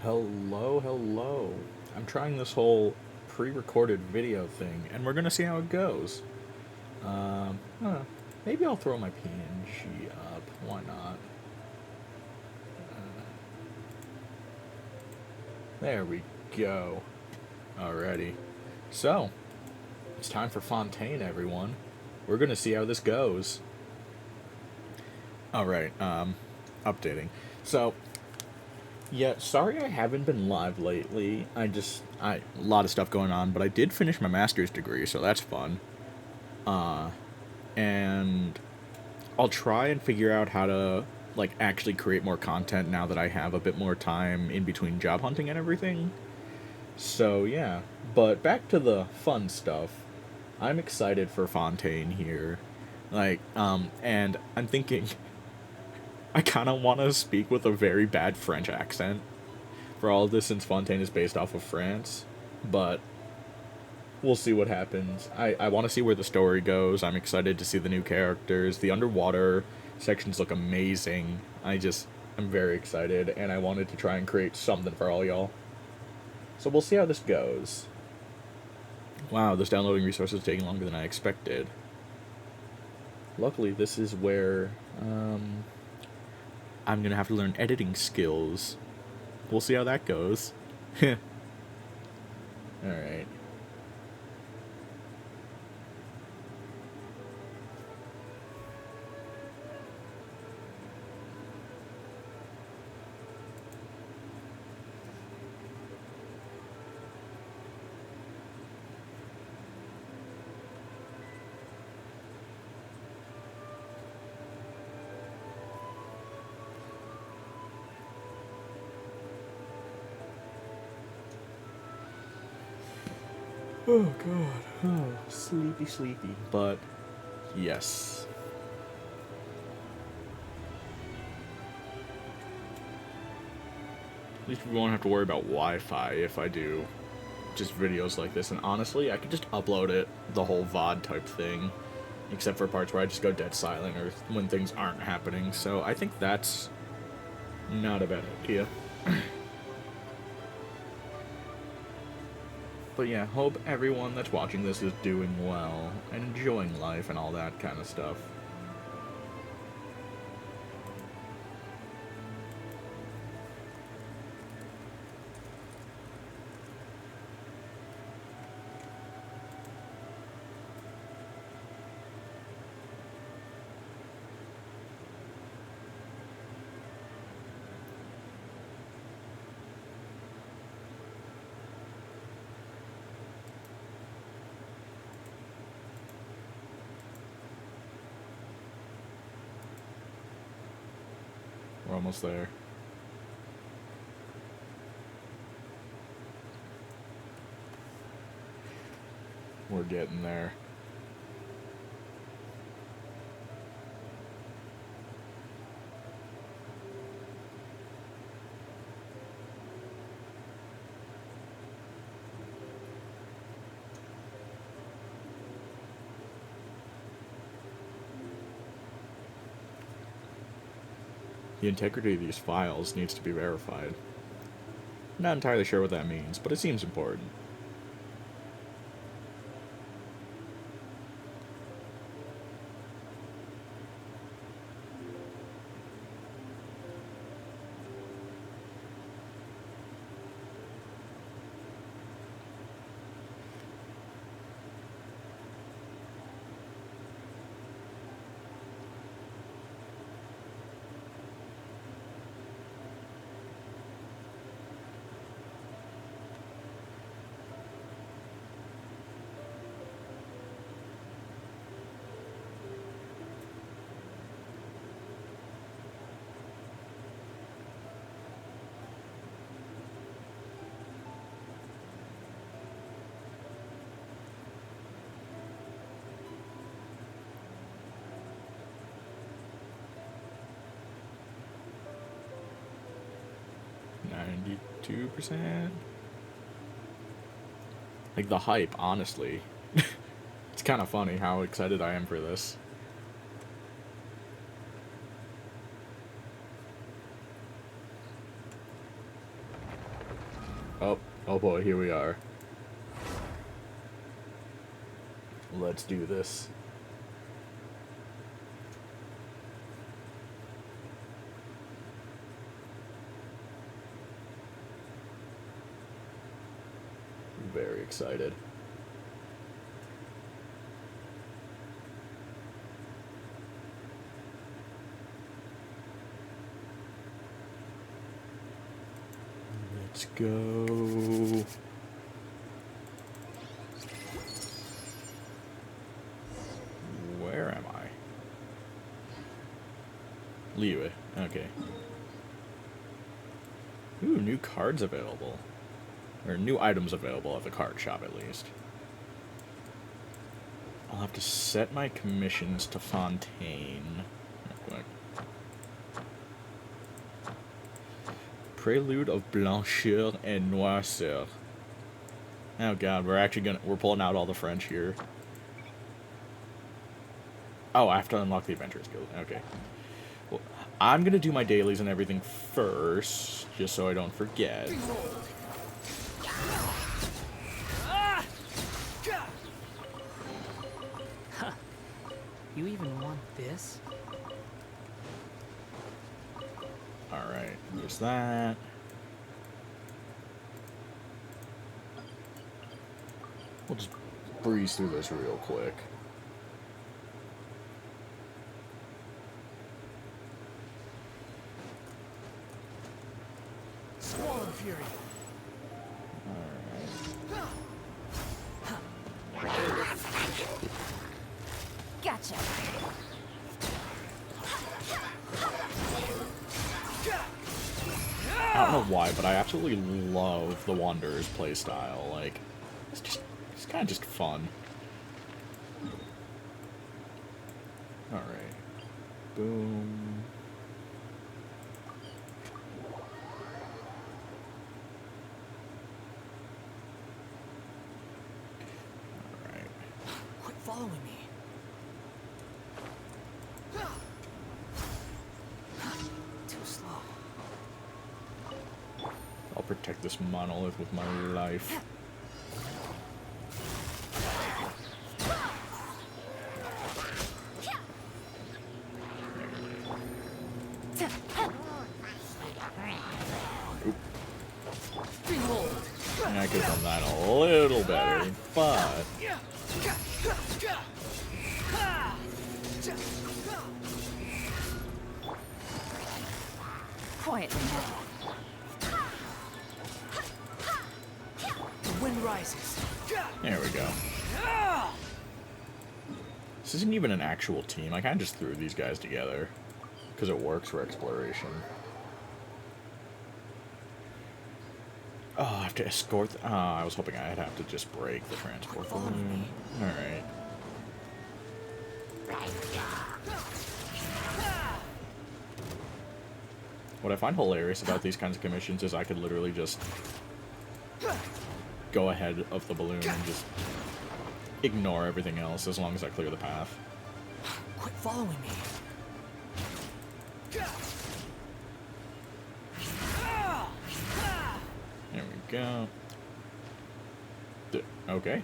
Hello, hello. I'm trying this whole pre-recorded video thing, and we're gonna see how it goes. Huh, maybe I'll throw my PNG up. Why not? There we go. Alrighty. So, it's time for Fontaine, everyone. We're gonna see how this goes. Alright, updating. So, yeah, sorry I haven't been live lately. A lot of stuff going on, but I did finish my master's degree, so that's fun. And I'll try and figure out how to like actually create more content now that I have a bit more time in between job hunting and everything. So yeah, but back to the fun stuff. I'm excited for Fontaine here. And I'm thinking I kind of want to speak with a very bad French accent for all of this since Fontaine is based off of France, but we'll see what happens. I want to see where the story goes. I'm excited to see the new characters. The underwater sections look amazing. I'm very excited, and I wanted to try and create something for all y'all. So we'll see how this goes. Wow, this downloading resource is taking longer than I expected. Luckily, this is where I'm going to have to learn editing skills. We'll see how that goes. Alright. Oh god. Oh, sleepy, sleepy. But yes. At least we won't have to worry about Wi-Fi if I do just videos like this. And honestly, I could just upload it, the whole VOD type thing, except for parts where I just go dead silent or when things aren't happening. So I think that's not a bad idea. But yeah, hope everyone that's watching this is doing well and enjoying life and all that kind of stuff. We're almost there. We're getting there. The integrity of these files needs to be verified. Not entirely sure what that means, but it seems important. %. Like the hype, honestly. It's kind of funny how excited I am for this. Oh, oh boy, here we are. Let's do this. Very excited. Let's go. Where am I? Liyue. Okay. Ooh, new cards available. Or new items available at the card shop, at least. I'll have to set my commissions to Fontaine. Real quick. Prelude of Blancheur and Noirceur. Oh god, we're pulling out all the French here. Oh, I have to unlock the Adventurers Guild. Okay. Well, I'm gonna do my dailies and everything first, just so I don't forget. You even want this? Alright, there's that. We'll just breeze through this real quick. Squall and Fury. Gotcha. I don't know why, but I absolutely love the Wanderer's playstyle. Like, it's kind of just fun. Alright. Boom. Alright. Quit following me. Too slow. I'll protect this monolith with my life. I could have done that a little better, but... Quietly now. The wind rises. There we go. This isn't even an actual team. I kind of just threw these guys together because it works for exploration. Oh, I have to escort... I was hoping I'd have to just break the transport balloon. Alright. What I find hilarious about these kinds of commissions is I could literally just go ahead of the balloon and just ignore everything else as long as I clear the path. Quit following me. There we go. Okay.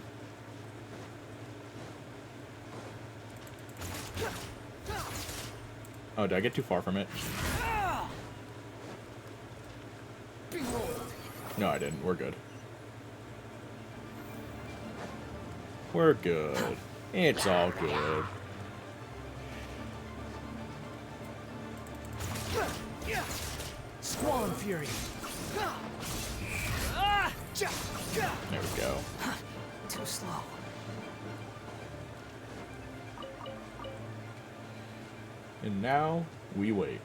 Oh, did I get too far from it? No, I didn't. We're good. We're good. It's all good. Squall and Fury. There we go. Too slow. And now, we wait.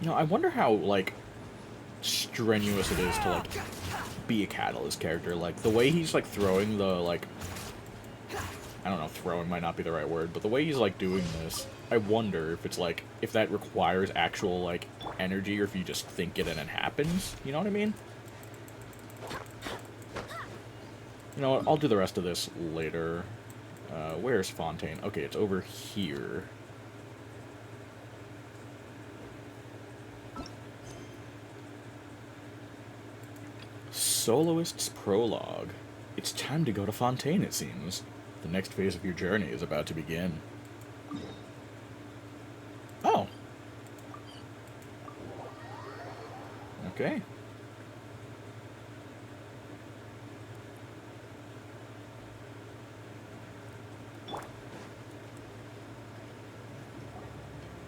You know, I wonder how, like, strenuous it is to, like, be a Catalyst character. Like, the way he's, like, throwing the, like... I don't know, throwing might not be the right word, but the way he's, like, doing this, I wonder if it's, like, if that requires actual, like, energy, or if you just think it and it happens. You know what I mean? You know what? I'll do the rest of this later. Where's Fontaine? Okay, it's over here. Soloist's Prologue. It's time to go to Fontaine, it seems. The next phase of your journey is about to begin. Oh. Okay.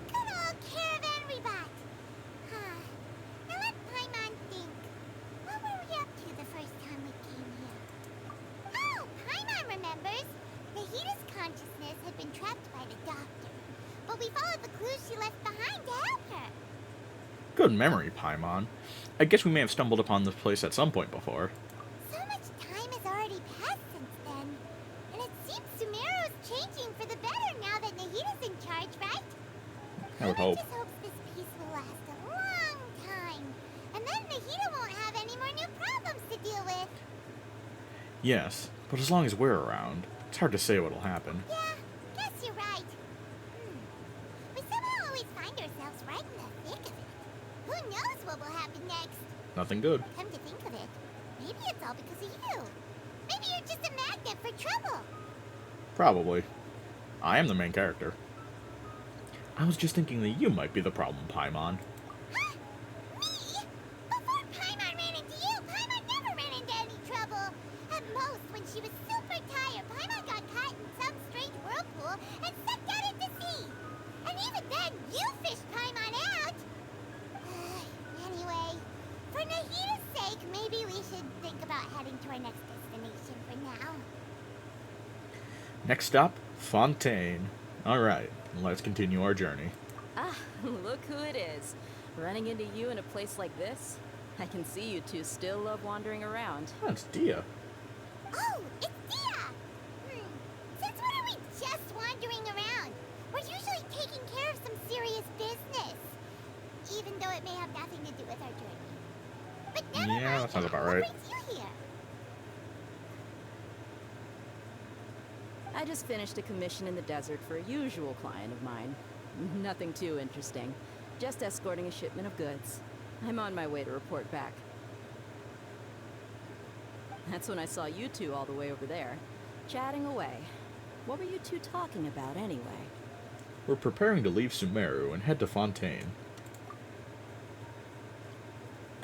Good old caravan rebat. Huh. Now let Paimon think. What were we up to the first time we came here? Oh, Paimon remembers. Nahita's consciousness had been trapped by the doctor, but we followed the clues she left behind to help her. Good memory, Paimon. I guess we may have stumbled upon this place at some point before. So much time has already passed since then, and it seems Sumeru's changing for the better now that Nahita's in charge, right? I would Paimon hope. just hopes this peace will last a long time, and then Nahita won't have any more new problems to deal with. Yes, but as long as we're around, it's hard to say what'll happen. Yeah, guess you're right. We somehow always find ourselves right in the thick of it. Who knows what will happen next? Nothing good. Come to think of it, maybe it's all because of you. Maybe you're just a magnet for trouble. Probably. I am the main character. I was just thinking that you might be the problem, Paimon. Huh? Me? Before Paimon ran into you, Paimon never ran into any trouble. At most, when she was super tired, Paimon got caught in some strange whirlpool and sucked out into sea. And even then, you fished Paimon out. Anyway, for Nahita's sake, maybe we should think about heading to our next destination for now. Next stop, Fontaine. Alright, let's continue our journey. Ah, look who it is. Running into you in a place like this? I can see you two still love wandering around. That's Dia. Oh, it's Dia! Since when are we just wandering around? We're usually taking care of some serious business. Even though it may have nothing to do with our journey. But never Yeah, mind that sounds that. about What right. brings you here? I just finished a commission in the desert for a usual client of mine. Nothing too interesting. Just escorting a shipment of goods. I'm on my way to report back. That's when I saw you two all the way over there, chatting away. What were you two talking about anyway? We're preparing to leave Sumeru and head to Fontaine.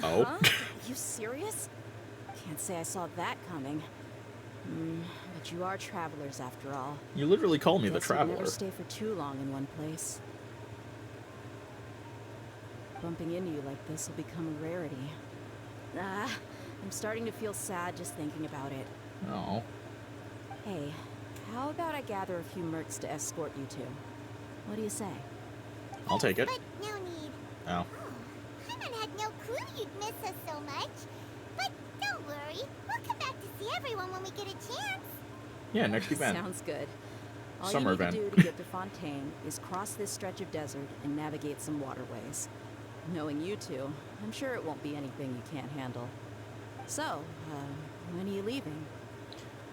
Oh? Huh? You serious? Can't say I saw that coming. But you are travelers after all. You literally call me the Guess you'd Traveler. never stay for too long in one place. Bumping into you like this will become a rarity. I'm starting to feel sad just thinking about it. Oh. Hey, how about I gather a few mercs to escort you two? What do you say? I'll take it. But no need. Oh. Oh, Paimon had no clue you'd miss us so much. But don't worry. We'll come back to see everyone when we get a chance. Yeah, next event. Sounds good. All Summer you need event. to do to get to Fontaine is cross this stretch of desert and navigate some waterways. Knowing you two, I'm sure it won't be anything you can't handle. So, when are you leaving?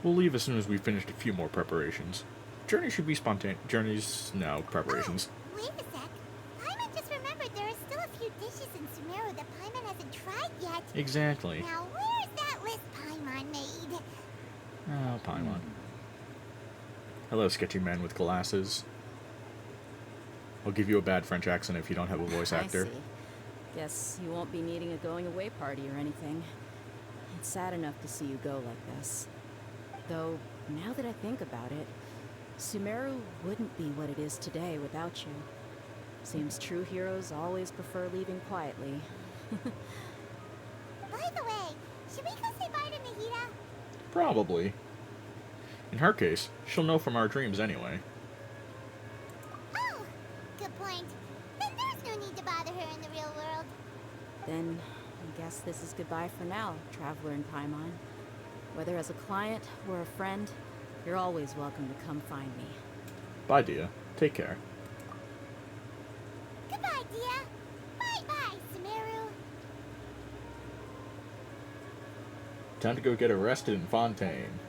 We'll leave as soon as we've finished a few more preparations. Journey should be spontaneous. Journeys, no, preparations. Oh, wait a sec. Paimon just remembered there are still a few dishes in Sumeru that Paimon hasn't tried yet. Exactly. Now, where's that list Paimon made? Oh, Paimon. Hello, sketchy man with glasses. I'll give you a bad French accent if you don't have a voice actor. I see. Guess you won't be needing a going-away party or anything. It's sad enough to see you go like this. Though, now that I think about it, Sumeru wouldn't be what it is today without you. Seems true heroes always prefer leaving quietly. By the way, should we go say bye to Nahita? Probably. In her case, she'll know from our dreams anyway. Oh, good point. Then there's no need to bother her in the real world. Then, I guess this is goodbye for now, Traveler and Paimon. Whether as a client or a friend, you're always welcome to come find me. Bye, Dia. Take care. Goodbye, Dia. Bye-bye, Sumeru. Time to go get arrested in Fontaine.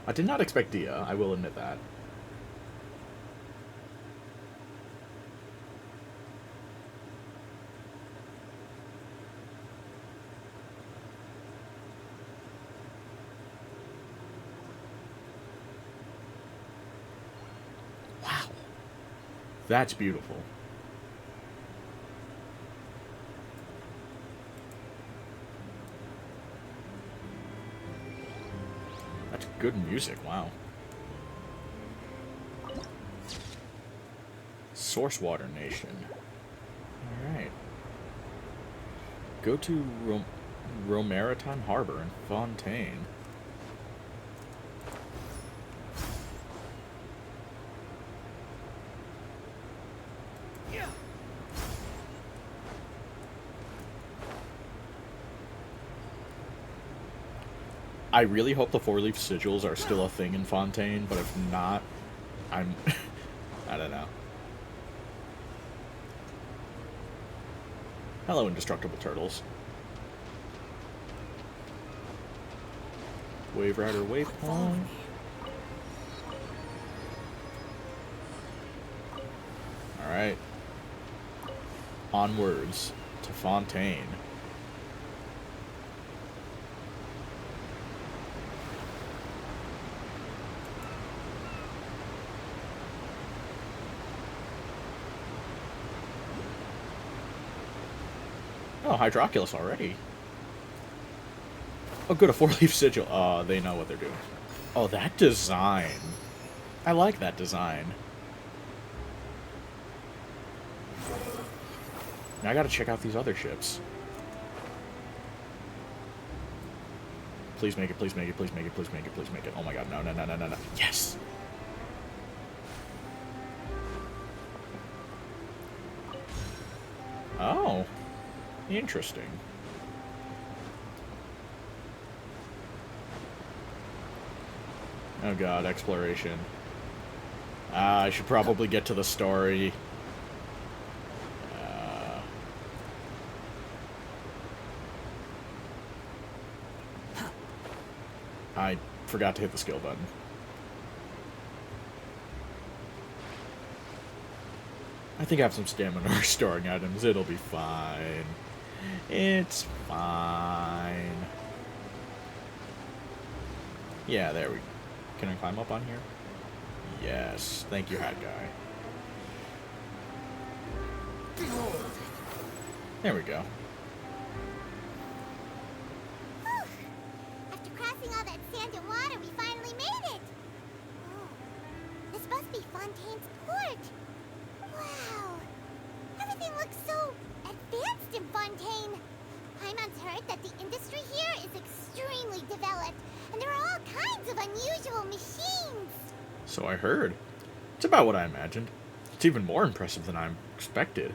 I did not expect Dia, I will admit that. Wow. That's beautiful. That's good music, wow. Source Water Nation. Alright. Go to Romaritime Harbor in Fontaine. I really hope the four-leaf sigils are still a thing in Fontaine, but if not, I'm... I don't know. Hello, indestructible turtles. Wave Rider Waypoint. Alright. Onwards to Fontaine. Oh, Hydroculus already. Oh, good, a four-leaf sigil. Oh, they know what they're doing. Oh, that design. I like that design. Now I gotta check out these other ships. Please make it, please make it, please make it, please make it, please make it. Oh my god, no, no, no, no, no, no. Yes! Oh. Interesting. Oh god, exploration. I should probably get to the story. I forgot to hit the skill button. I think I have some stamina restoring items. It'll be fine. It's fine. Yeah, there we go. Can I climb up on here? Yes. Thank you, hat guy. There we go. After crossing all that sand and water, we finally made it! Oh, this must be Fontaine's port! Wow! Everything looks so advanced in Fontaine! Paimon's heard that the industry here is extremely developed, and there are all kinds of unusual machines! So I heard. It's about what I imagined. It's even more impressive than I expected.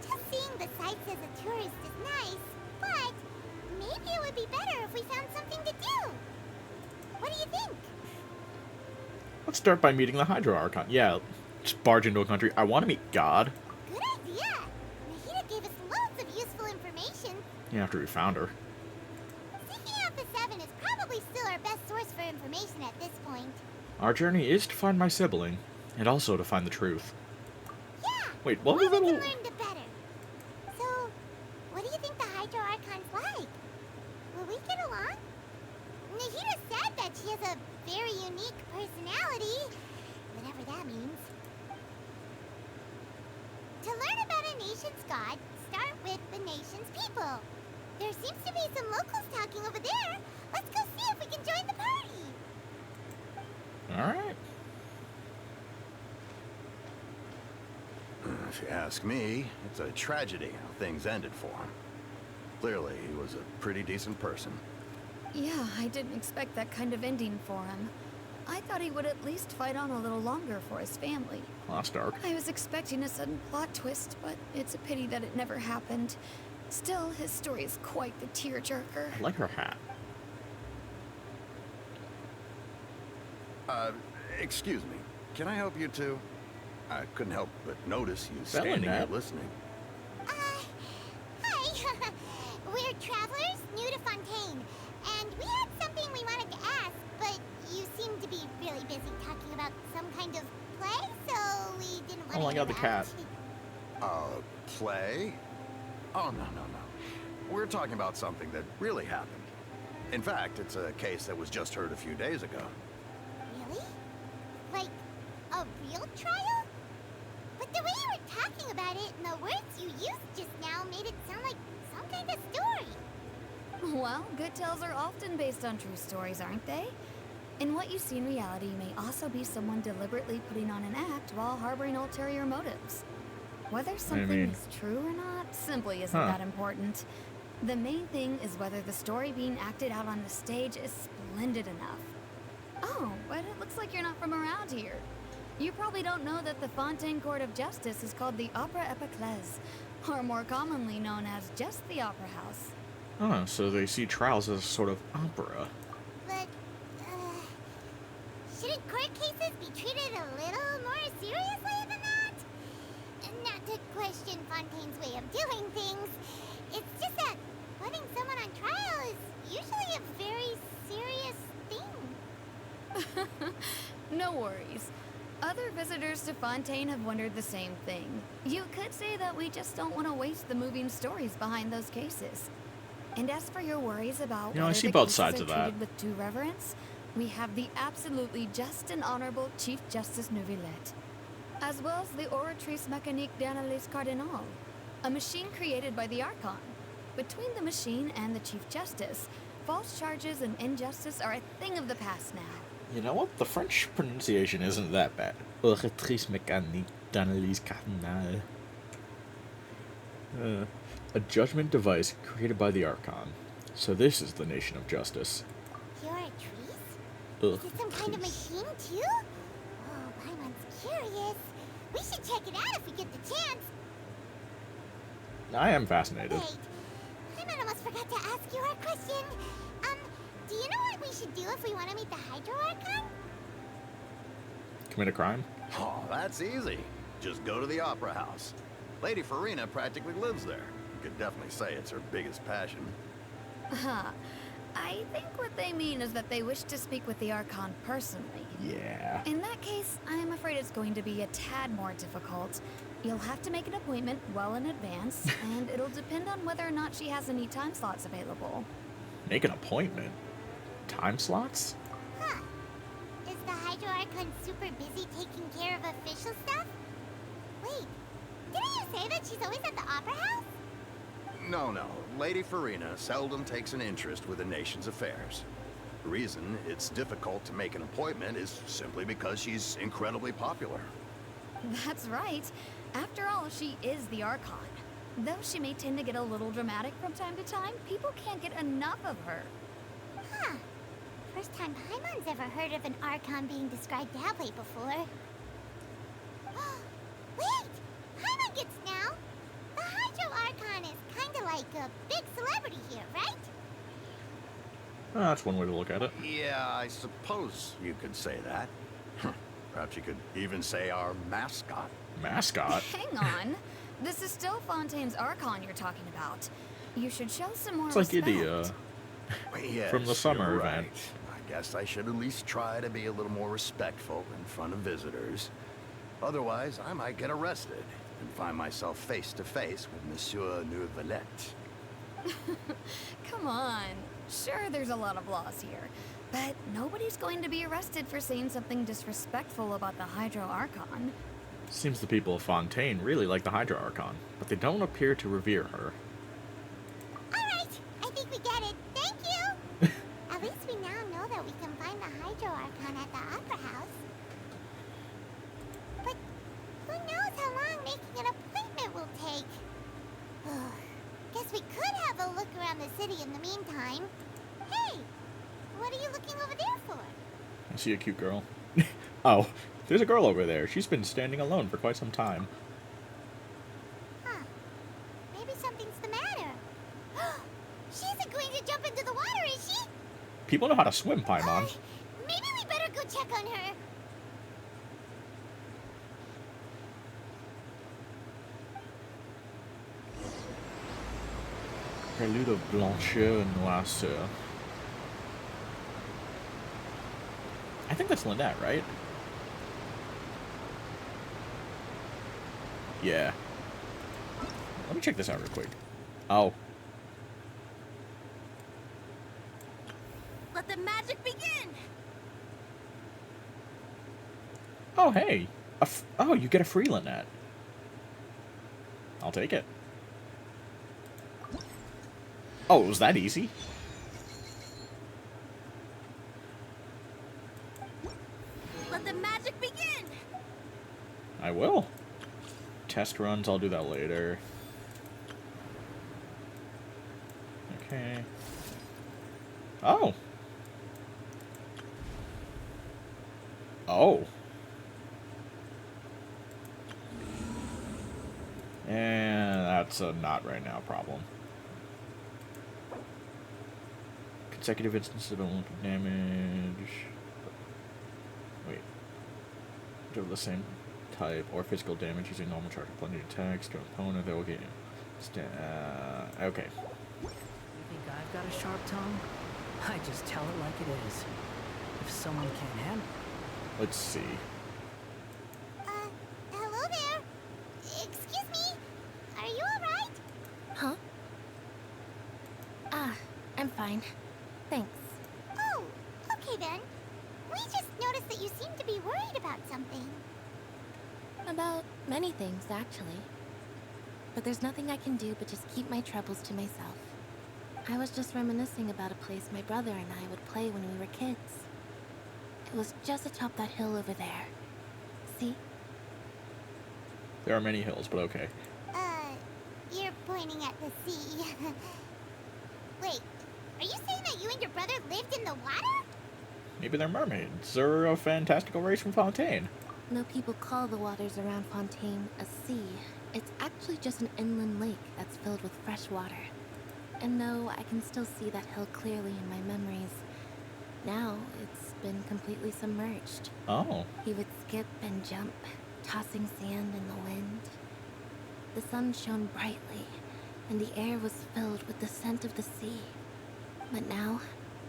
Just seeing the sights as a tourist is nice, but maybe it would be better if we found something to do. What do you think? Let's start by meeting the Hydro Archon. Yeah, just barge into a country. I want to meet God. Good idea. Nahida gave us loads of useful information. Yeah, after we found her. Seeking out the Seven is probably still our best source for information at this point. Our journey is to find my sibling, and also to find the truth. Yeah. Wait, what the was more we that? can learn, the better. So, what do you think the Hydro Archon's like? Will we get along? Nahida said that she has a very unique personality, whatever that means. To learn about a nation's god, start with the nation's people. There seems to be some locals talking over there. Let's go see if we can join the party. Alright. If you ask me, it's a tragedy how things ended for him. Clearly, he was a pretty decent person. Yeah, I didn't expect that kind of ending for him. I thought he would at least fight on a little longer for his family. Well, that's dark. I was expecting a sudden plot twist, but it's a pity that it never happened. Still, his story is quite the tearjerker. I like her hat. Excuse me. Can I help you too? I couldn't help but notice you standing here Net. listening. Oh my god, the cat. Play? Oh, no, no, no. We're talking about something that really happened. In fact, it's a case that was just heard a few days ago. Really? Like, a real trial? But the way you were talking about it and the words you used just now made it sound like some kind of story. Well, good tales are often based on true stories, aren't they? And what you see in reality may also be someone deliberately putting on an act while harboring ulterior motives. Whether something is true or not simply isn't that important. The main thing is whether the story being acted out on the stage is splendid enough. Oh, but it looks like you're not from around here. You probably don't know that the Fontaine Court of Justice is called the Opera Epiclese, or more commonly known as just the Opera House. Oh, so they see trials as a sort of opera. But, shouldn't court cases be treated a little more seriously than that? Not to question Fontaine's way of doing things. It's just that putting someone on trial is usually a very serious thing. No worries. Other visitors to Fontaine have wondered the same thing. You could say that we just don't want to waste the moving stories behind those cases. And as for your worries about You know, I whether see the both cases sides are of that. treated with due reverence, we have the absolutely just and honorable Chief Justice Neuvillette, as well as the Oratrice Mécanique d'Analyse Cardinal, a machine created by the Archon. Between the machine and the Chief Justice, false charges and injustice are a thing of the past now. You know what? The French pronunciation isn't that bad. Oratrice mécanique d'analyse cardinale. A judgment device created by the Archon. So this is the nation of justice. You're a trees? Is it some kind of machine too? Oh, Paimon's curious. We should check it out if we get the chance. I am fascinated. Wait, Paimon almost forgot to ask you our question. Do you know what we should do if we want to meet the Hydro Archon? Commit a crime? Oh, that's easy. Just go to the Opera House. Lady Farina practically lives there. You could definitely say it's her biggest passion. I think what they mean is that they wish to speak with the Archon personally. Yeah. In that case, I am afraid it's going to be a tad more difficult. You'll have to make an appointment well in advance, and it'll depend on whether or not she has any time slots available. Make an appointment? Time slots? Huh. Is the Hydro Archon super busy taking care of official stuff? Wait, didn't you say that she's always at the Opera House? No, no. Lady Farina seldom takes an interest with the nation's affairs. The reason it's difficult to make an appointment is simply because she's incredibly popular. That's right. After all, she is the Archon. Though she may tend to get a little dramatic from time to time, people can't get enough of her. Huh. First time Paimon's ever heard of an Archon being described that way before. Wait! Paimon gets now! The Hydro Archon is kinda like a big celebrity here, right? That's one way to look at it. Yeah, I suppose you could say that. Perhaps you could even say our mascot. Mascot? Hang on. This is still Fontaine's Archon you're talking about. You should show some more It's like respect. Idia. Yes, From the summer you're event. right. I guess I should at least try to be a little more respectful in front of visitors. Otherwise, I might get arrested and find myself face to face with Monsieur Neuvillette. Come on. Sure, there's a lot of laws here, but nobody's going to be arrested for saying something disrespectful about the Hydro Archon. Seems the people of Fontaine really like the Hydra Archon, but they don't appear to revere her. Alright, I think we get it. Thank you! At least we now know that we can find the Hydro Archon at the Opera House. But who knows how long making an appointment will take? Guess we could have a look around the city in the meantime. Hey! What are you looking over there for? I see a cute girl. Oh, there's a girl over there. She's been standing alone for quite some time. Huh. Maybe something's the matter. She isn't going to jump into the water, is she? People know how to swim, Paimon. Maybe we better go check on her. Prélude of Blancheur and Noirceur. I think that's Lynette, right? Yeah. Let me check this out real quick. Oh. Let the magic begin! Oh, hey. Oh, you get a free Lynette. I'll take it. Oh, it was that easy? Let the magic begin! I will. Test runs, I'll do that later. Okay. Oh. Oh. And that's a not right now problem. Consecutive instances of Olympic damage. Wait. Do the same type or physical damage using normal charge of blended attacks to an opponent that will get okay. You think I've got a sharp tongue? I just tell it like it is. If someone can't handle it. Let's see. Hello there. Excuse me. Are you alright? Huh? I'm fine. Thanks. Oh, okay then. We just noticed that you seem to be worried about something. About many things, actually. But there's nothing I can do but just keep my troubles to myself. I was just reminiscing about a place my brother and I would play when we were kids. It was just atop that hill over there. See? There are many hills, but okay. You're pointing at the sea. Wait, are you saying that you and your brother lived in the water? Maybe they're mermaids, or a fantastical race from Fontaine. No, people call the waters around Fontaine a sea. It's actually just an inland lake that's filled with fresh water. And no, I can still see that hill clearly in my memories. Now, it's been completely submerged. Oh. He would skip and jump, tossing sand in the wind. The sun shone brightly, and the air was filled with the scent of the sea. But now,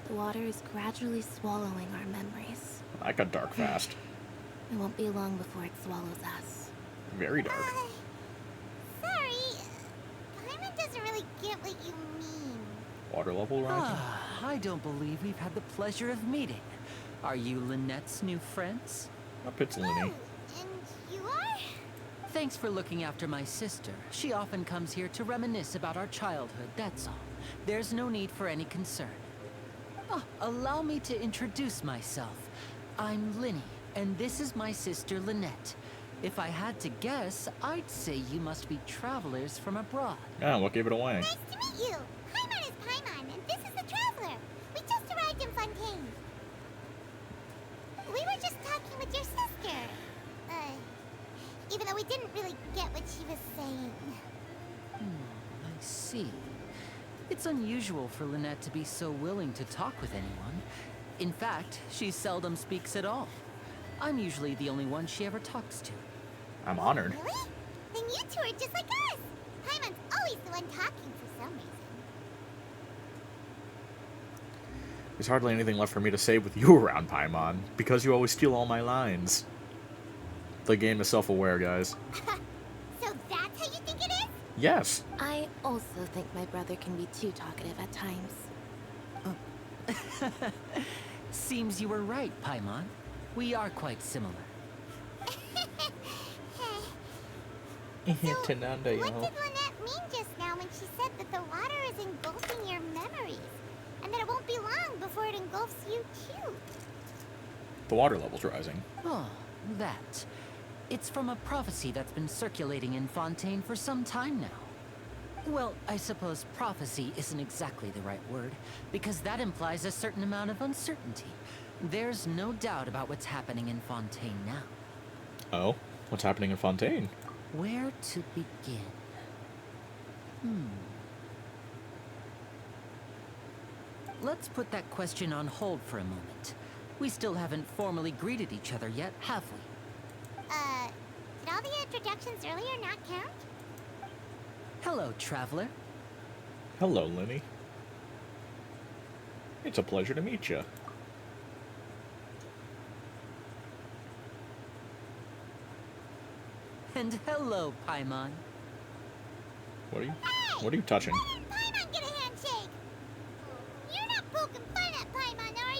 the water is gradually swallowing our memories. That got dark fast. It won't be long before it swallows us. Very dark. Sorry. Paimon doesn't really get what you mean. Water level rising? I don't believe we've had the pleasure of meeting. Are you Lynette's new friends? Up it's Linny. Oh, and you are? Thanks for looking after my sister. She often comes here to reminisce about our childhood, that's all. There's no need for any concern. Oh, allow me to introduce myself. I'm Linny, and this is my sister Lynette. If I had to guess, I'd say you must be travelers from abroad. Ah, what gave it away? Nice to meet you. Paimon is Paimon, and this is the Traveler. We just arrived in Fontaine. We were just talking with your sister. Even though we didn't really get what she was saying. I see. It's unusual for Lynette to be so willing to talk with anyone. In fact, she seldom speaks at all. I'm usually the only one she ever talks to. I'm honored. Really? Then you two are just like us. Paimon's always the one talking for some reason. There's hardly anything left for me to say with you around, Paimon, because you always steal all my lines. The game is self-aware, guys. So that's how you think it is? Yes. I also think my brother can be too talkative at times. Seems you were right, Paimon. We are quite similar. So, what did Lynette mean just now when she said that the water is engulfing your memories? And that it won't be long before it engulfs you too? The water level's rising. Oh, that. It's from a prophecy that's been circulating in Fontaine for some time now. Well, I suppose prophecy isn't exactly the right word, because that implies a certain amount of uncertainty. There's no doubt about what's happening in Fontaine now. Oh? What's happening in Fontaine? Where to begin? Let's put that question on hold for a moment. We still haven't formally greeted each other yet, have we? Did all the introductions earlier not count? Hello, traveler. Hello, Linny. It's a pleasure to meet you. And hello, Paimon. What are you touching? Why did Paimon get a handshake? You're not poking fun at Paimon, are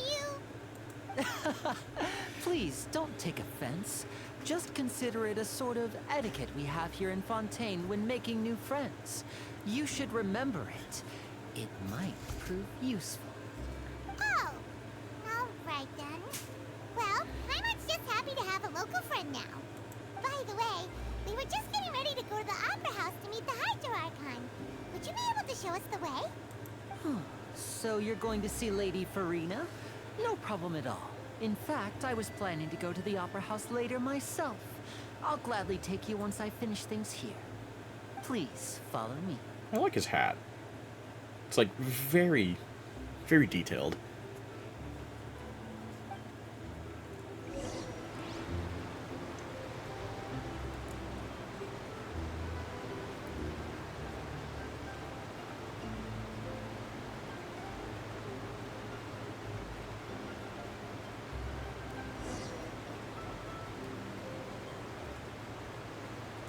you? Please, don't take offense. Just consider it a sort of etiquette we have here in Fontaine when making new friends. You should remember it. It might prove useful. Oh, all right then. Well, Paimon's just happy to have a local friend now. By the way, we were just getting ready to go to the Opera House to meet the Hydro Archon. Would you be able to show us the way? So you're going to see Lady Farina? No problem at all. In fact, I was planning to go to the Opera House later myself. I'll gladly take you once I finish things here. Please, follow me. I like his hat. It's like very, very detailed.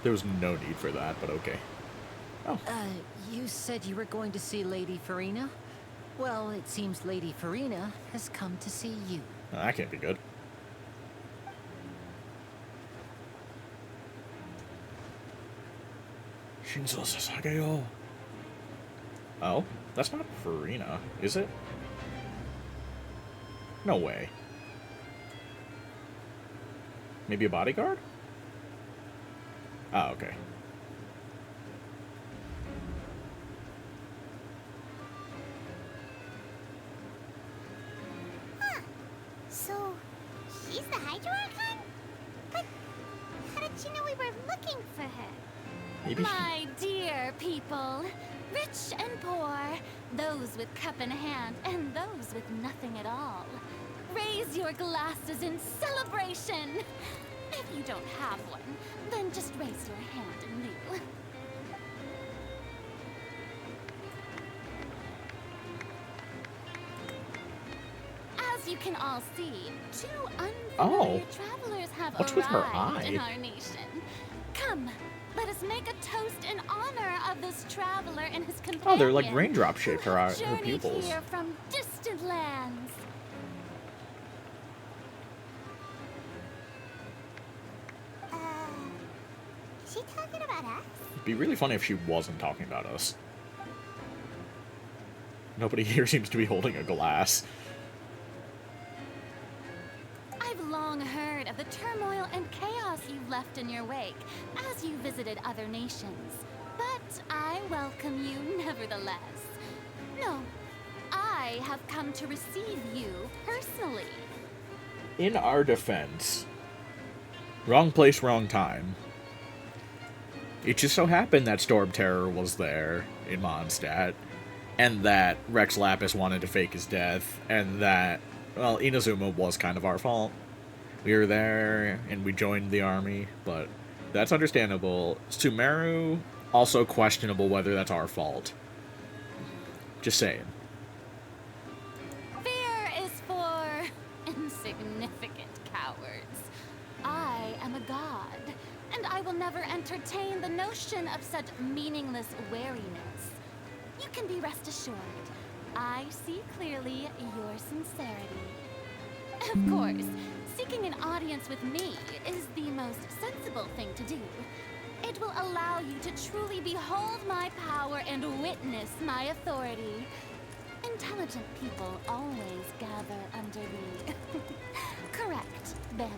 There was no need for that, but okay. Oh. You said you were going to see Lady Farina? Well, it seems Lady Farina has come to see you. That can't be good. Shinzo Sasageyo. Oh, that's not Farina, is it? No way. Maybe a bodyguard? Oh, okay. Huh. So, she's the Hydro Archon? But how did she know we were looking for her? Maybe. My dear people, rich and poor, those with cup in hand and those with nothing at all, raise your glasses in celebration. If you don't have one, then just raise your hand in lieu. As you can all see, two unfamiliar travelers have What's with her arrived in eye? our nation. Come, let us make a toast in honor of this traveler and his companion. Oh, they're like raindrop shaped, who have her journeyed pupils. here from distant lands. Is she talking about us? It'd be really funny if she wasn't talking about us. Nobody here seems to be holding a glass. I've long heard of the turmoil and chaos you've left in your wake as you visited other nations. But I welcome you nevertheless. No, I have come to receive you personally. In our defense, wrong place, wrong time. It just so happened that Storm Terror was there in Mondstadt, and that Rex Lapis wanted to fake his death, and that, well, Inazuma was kind of our fault. We were there, and we joined the army, but that's understandable. Sumeru, also questionable whether that's our fault. Just saying. Fear is for insignificant cowards. I am a god, and I will never entertain the notion of such meaningless wariness. You can be rest assured, I see clearly your sincerity. Of course, seeking an audience with me is the most sensible thing to do. It will allow you to truly behold my power and witness my authority. Intelligent people always gather under the correct banner.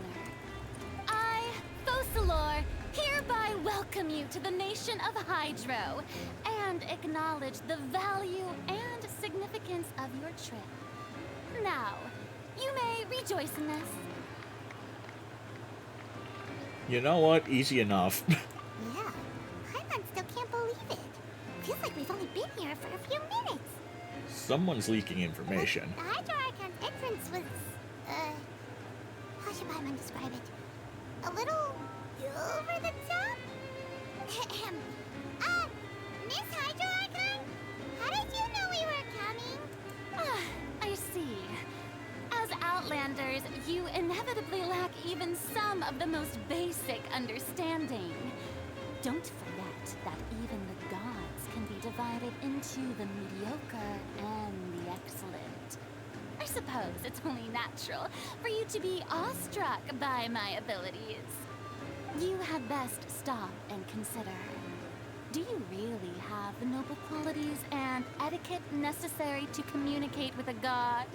I, Focalor, hereby welcome you to the nation of Hydro and acknowledge the value and significance of your trip. Now, you may rejoice in this. You know what? Easy enough. Yeah. Paimon still can't believe it. Feels like we've only been here for a few minutes. Someone's leaking information. The Hydro Archon's entrance was, how should Paimon describe it? A little over the top? Miss Hydro Archon? How did you know we were coming? I see. As Outlanders, realize you inevitably lack even some of the most basic understanding. Don't forget that even the gods can be divided into the mediocre and the excellent. I suppose it's only natural for you to be awestruck by my abilities. You had best stop and consider. Do you really have the noble qualities and etiquette necessary to communicate with a god?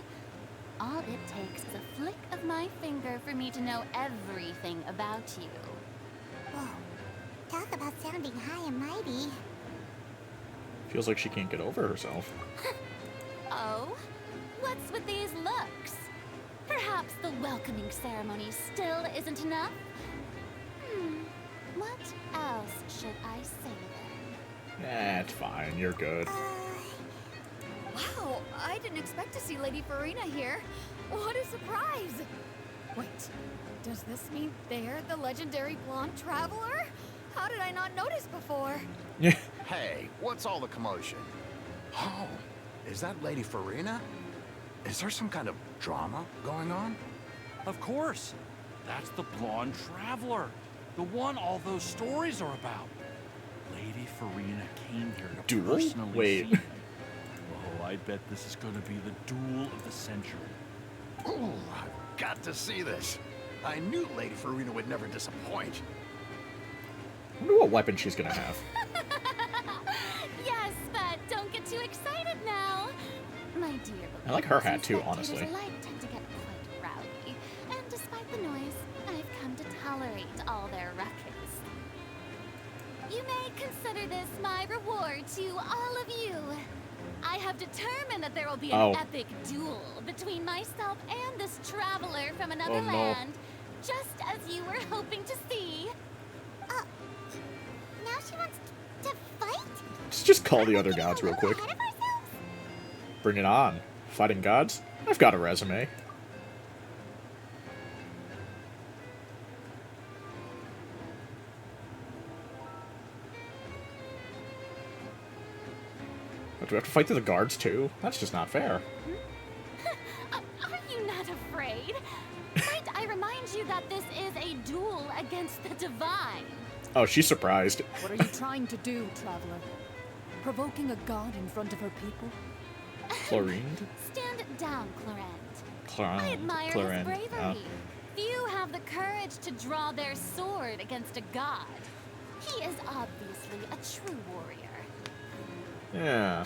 All it takes is a flick of my finger for me to know everything about you. Whoa. Talk about sounding high and mighty. Feels like she can't get over herself. Oh? What's with these looks? Perhaps the welcoming ceremony still isn't enough? What else should I say then? It's fine. You're good. Wow, I didn't expect to see Lady Farina here. What a surprise! Wait, does this mean they're the legendary blonde traveler? How did I not notice before? Yeah. Hey, what's all the commotion? Oh, is that Lady Farina? Is there some kind of drama going on? Of course. That's the blonde traveler. The one all those stories are about. Lady Farina came here to Duel? personally Wait. see me. Oh, I bet this is gonna be the duel of the century. Ooh, I've got to see this. I knew Lady Farina would never disappoint. I wonder what weapon she's gonna have. Yes, but don't get too excited now. My dear, I like her believers hat and too, spectators honestly. alike tend to get quite rowdy, and despite the noise, I've come to tolerate all their ruckus. You may consider this my reward to all of you. I have determined that there will be an epic duel between myself and this traveler from another no. land, just as you were hoping to see. Now she wants to fight? Let's just call the other gods real quick. Ahead of ourselves? Bring it on. Fighting gods? I've got a resume. Do we have to fight the guards too? That's just not fair. Are you not afraid? Might I remind you that this is a duel against the divine? Oh, she's surprised. What are you trying to do, traveler? Provoking a god in front of her people? Chlorine? Stand down, Clorent. Chlorine. I admire Chlorine. his bravery. Few have the courage to draw their sword against a god. He is obviously a true warrior. Yeah.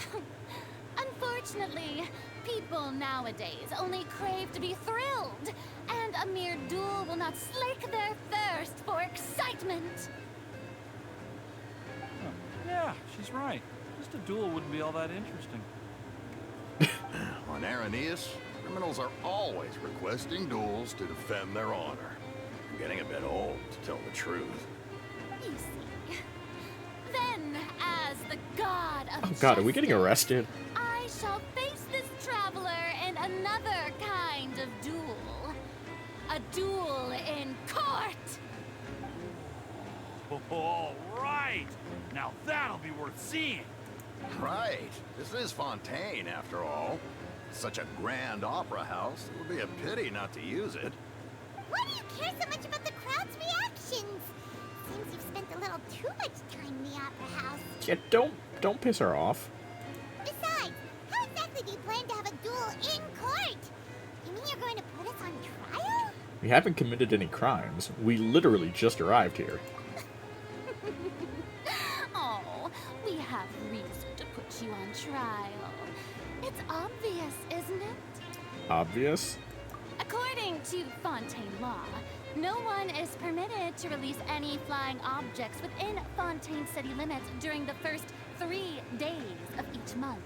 Unfortunately, people nowadays only crave to be thrilled, and a mere duel will not slake their thirst for excitement. Huh. Yeah, she's right. Just a duel wouldn't be all that interesting. On Araneus, criminals are always requesting duels to defend their honor. I'm getting a bit old, to tell the truth. You see. Then, as the god of Oh god, are we getting justice, arrested? I shall face this traveler in another kind of duel. A duel in court! All right! Now that'll be worth seeing! Right. This is Fontaine, after all. Such a grand opera house, it would be a pity not to use it. Why do you care so much about the crowd's reactions? Seems you've spent a little too much time in the opera house. Yeah, don't piss her off. Besides, how exactly do you plan to have a duel in court? You mean you're going to put us on trial? We haven't committed any crimes. We literally just arrived here. Oh, we have reason to put you on trial. It's obvious, isn't it? Obvious? According to Fontaine law, no one is permitted to release any flying objects within Fontaine city limits during the first 3 days of each month.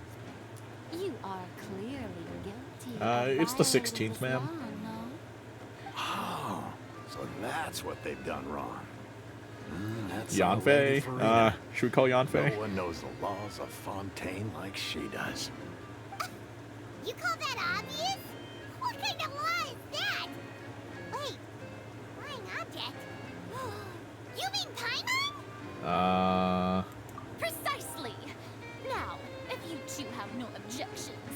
You are clearly guilty. It's the 16th, ma'am. Law, no? Oh, so that's what they've done wrong. That's our Lady Yanfei? Farina. Should we call Yanfei? No one knows the laws of Fontaine like she does. You call that obvious? What kind of law is that? Wait, flying object? You mean Paimon? Precisely. Now, if you two have no objections,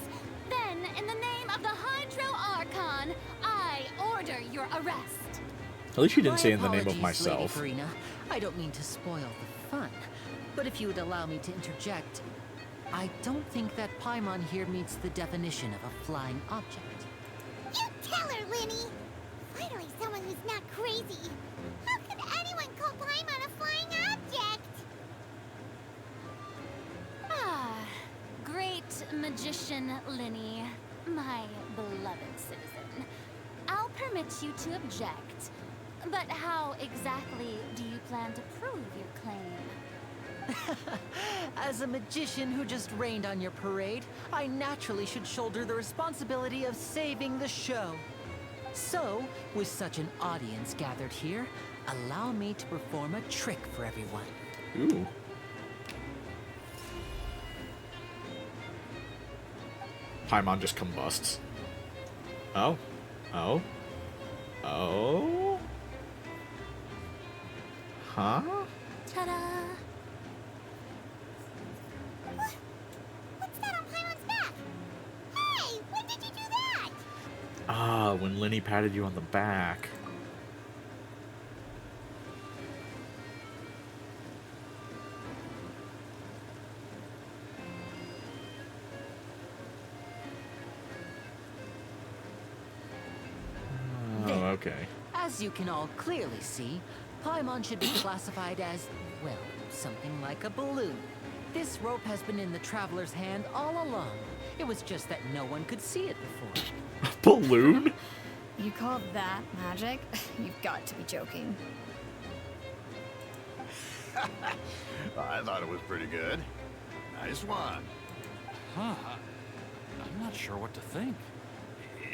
then in the name of the Hydro Archon, I I order your arrest. At least you didn't My say in the name of apologies, myself. Lady Farina. I don't mean to spoil the fun, but if you would allow me to interject, I don't think that Paimon here meets the definition of a flying object. You tell her, Linny! Finally someone who's not crazy. How could anyone call Paimon a flying object? Ah, great magician Linny, my beloved citizen. I'll permit you to object, but how exactly do you plan to prove your claim? As a magician who just rained on your parade, I naturally should shoulder the responsibility of saving the show. So, with such an audience gathered here, allow me to perform a trick for everyone. Ooh. Paimon just combusts. Oh. Oh. Oh. Huh? Ta-da! What's that on Paimon's back? Hey, when did you do that? Ah, when Linny patted you on the back. Oh, okay. As you can all clearly see, Paimon should be classified as, well, something like a balloon. This rope has been in the Traveler's hand all along. It was just that no one could see it before. Balloon? You call that magic? You've got to be joking. I thought it was pretty good. Nice one. Huh. I'm not sure what to think.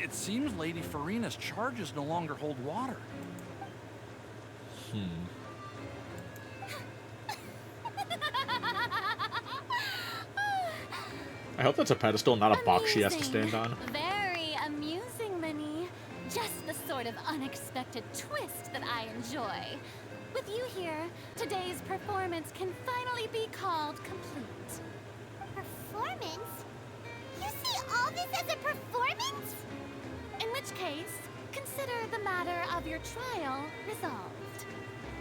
It seems Lady Farina's charges no longer hold water. I hope that's a pedestal, not a box she has to stand on. Very amusing, Linny. Just the sort of unexpected twist that I enjoy. With you here, today's performance can finally be called complete. Performance? You see all this as a performance? In which case, consider the matter of your trial resolved.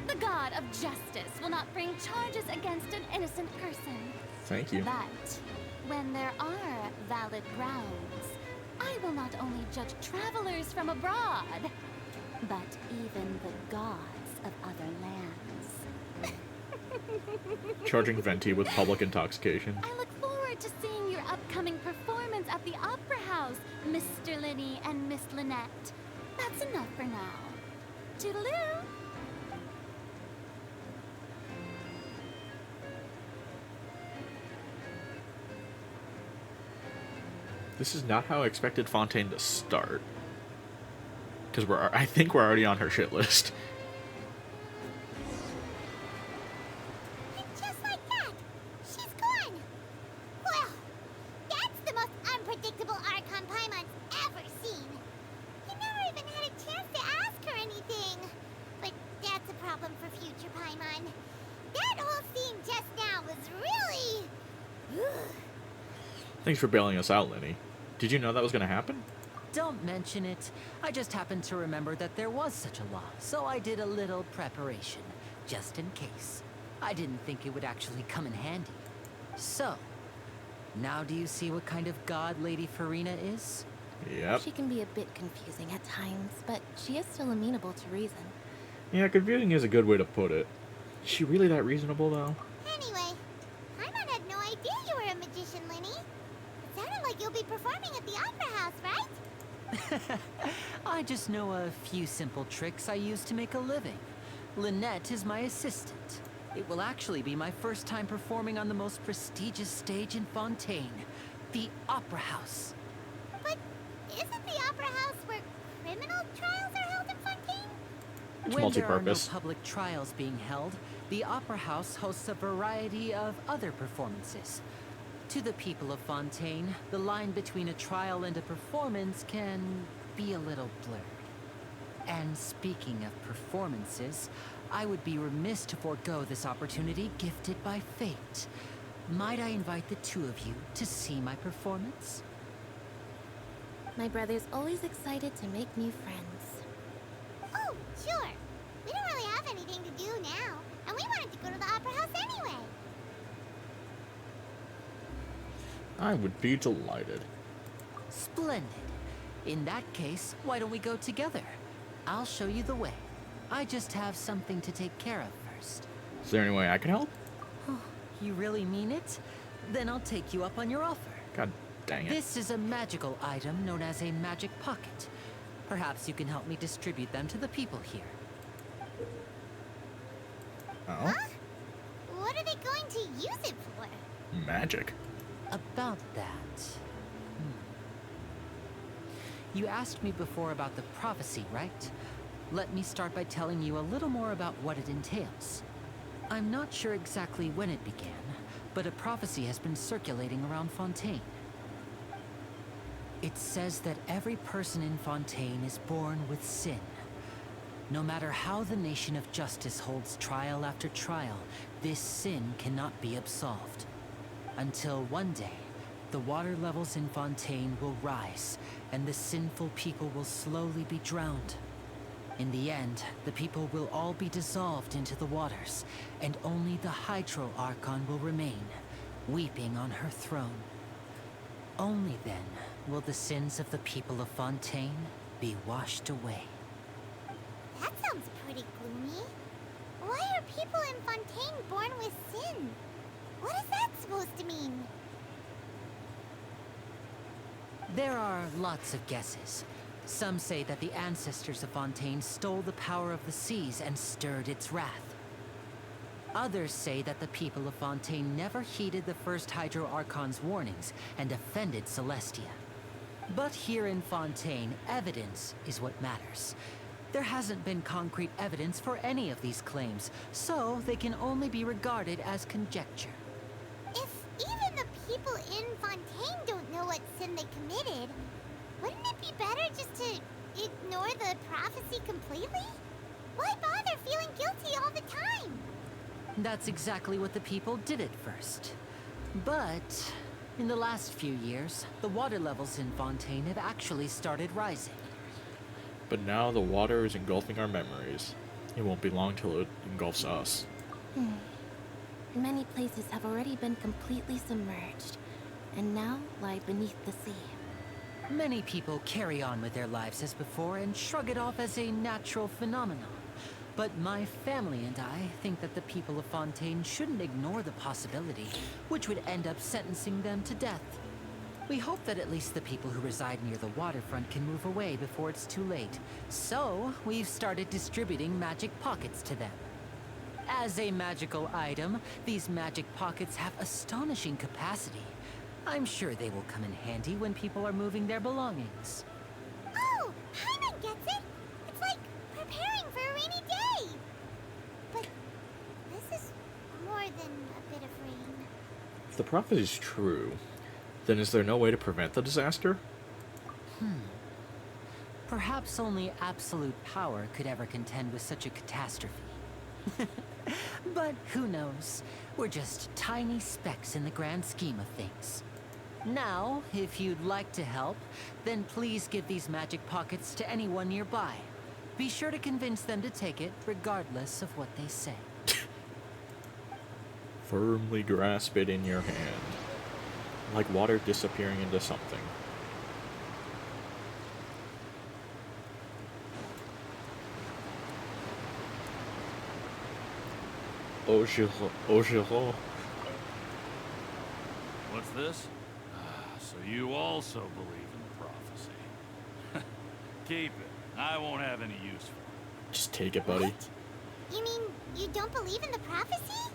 The god of justice will not bring charges against an innocent person. Thank you. But when there are valid grounds, I will not only judge travelers from abroad, but even the gods of other lands. Charging Venti with public intoxication. I look forward to seeing your upcoming performance at the Opera House, Mr. Linny and Miss Lynette. That's enough for now. Toodaloo! This is not how I expected Fontaine to start. Because I think we're already on her shit list. And just like that, she's gone. Well, that's the most unpredictable Archon Paimon's ever seen. He never even had a chance to ask her anything. But that's a problem for future Paimon. That whole scene just now was really... Thanks for bailing us out, Linny. Did you know that was going to happen? Don't mention it. I just happened to remember that there was such a law, so I did a little preparation, just in case. I didn't think it would actually come in handy. So, now do you see what kind of god Lady Farina is? Yep. She can be a bit confusing at times, but she is still amenable to reason. Yeah, confusing is a good way to put it. Is she really that reasonable, though? Anyway, Paimon had no idea you were a magician, Linny. It sounded like you'll be performing at the Opera House, right? I just know a few simple tricks I use to make a living. Lynette is my assistant. It will actually be my first time performing on the most prestigious stage in Fontaine, the Opera House. But isn't the Opera House where criminal trials are held in Fontaine? It's When there are no multi-purpose. public trials being held, the Opera House hosts a variety of other performances. To the people of Fontaine, the line between a trial and a performance can be a little blurred. And speaking of performances, I would be remiss to forego this opportunity gifted by fate. Might I invite the two of you to see my performance? My brother's always excited to make new friends. Oh, sure. We don't really have anything to do now, and we wanted to go to the Opera House anyway. I would be delighted. Splendid. In that case, why don't we go together? I'll show you the way. I just have something to take care of first. Is there any way I can help? You really mean it? Then I'll take you up on your offer. God dang it. This is a magical item known as a magic pocket. Perhaps you can help me distribute them to the people here. Oh? Huh? What are they going to use it for? Magic. About that. You asked me before about the prophecy, right? Let me start by telling you a little more about what it entails. I'm not sure exactly when it began, but a prophecy has been circulating around Fontaine. It says that every person in Fontaine is born with sin. No matter how the nation of justice holds trial after trial, this sin cannot be absolved. Until one day, the water levels in Fontaine will rise, and the sinful people will slowly be drowned. In the end, the people will all be dissolved into the waters, and only the Hydro Archon will remain, weeping on her throne. Only then will the sins of the people of Fontaine be washed away. That sounds pretty gloomy. Why are people in Fontaine born with sin? What is that supposed to mean? There are lots of guesses. Some say that the ancestors of Fontaine stole the power of the seas and stirred its wrath. Others say that the people of Fontaine never heeded the first Hydro Archon's warnings and offended Celestia. But here in Fontaine, evidence is what matters. There hasn't been concrete evidence for any of these claims, so they can only be regarded as conjecture. If even the people in Fontaine don't know what sin they committed, wouldn't it be better just to ignore the prophecy completely? Why bother feeling guilty all the time? That's exactly what the people did at first. But in the last few years, the water levels in Fontaine have actually started rising. But now the water is engulfing our memories. It won't be long till it engulfs us. Many places have already been completely submerged, and now lie beneath the sea. Many people carry on with their lives as before and shrug it off as a natural phenomenon. But my family and I think that the people of Fontaine shouldn't ignore the possibility, which would end up sentencing them to death. We hope that at least the people who reside near the waterfront can move away before it's too late. So, we've started distributing magic pockets to them. As a magical item, these magic pockets have astonishing capacity. I'm sure they will come in handy when people are moving their belongings. Oh, Paimon gets it! It's like preparing for a rainy day! But this is more than a bit of rain. If the prophet is true, then is there no way to prevent the disaster? Perhaps only absolute power could ever contend with such a catastrophe. But who knows? We're just tiny specks in the grand scheme of things. Now, if you'd like to help, then please give these magic pockets to anyone nearby. Be sure to convince them to take it, regardless of what they say. Firmly grasp it in your hand. Like water disappearing into something. Oshiro. What's this? So you also believe in the prophecy. Keep it. I won't have any use for it. Just take it, buddy. What? You mean you don't believe in the prophecy?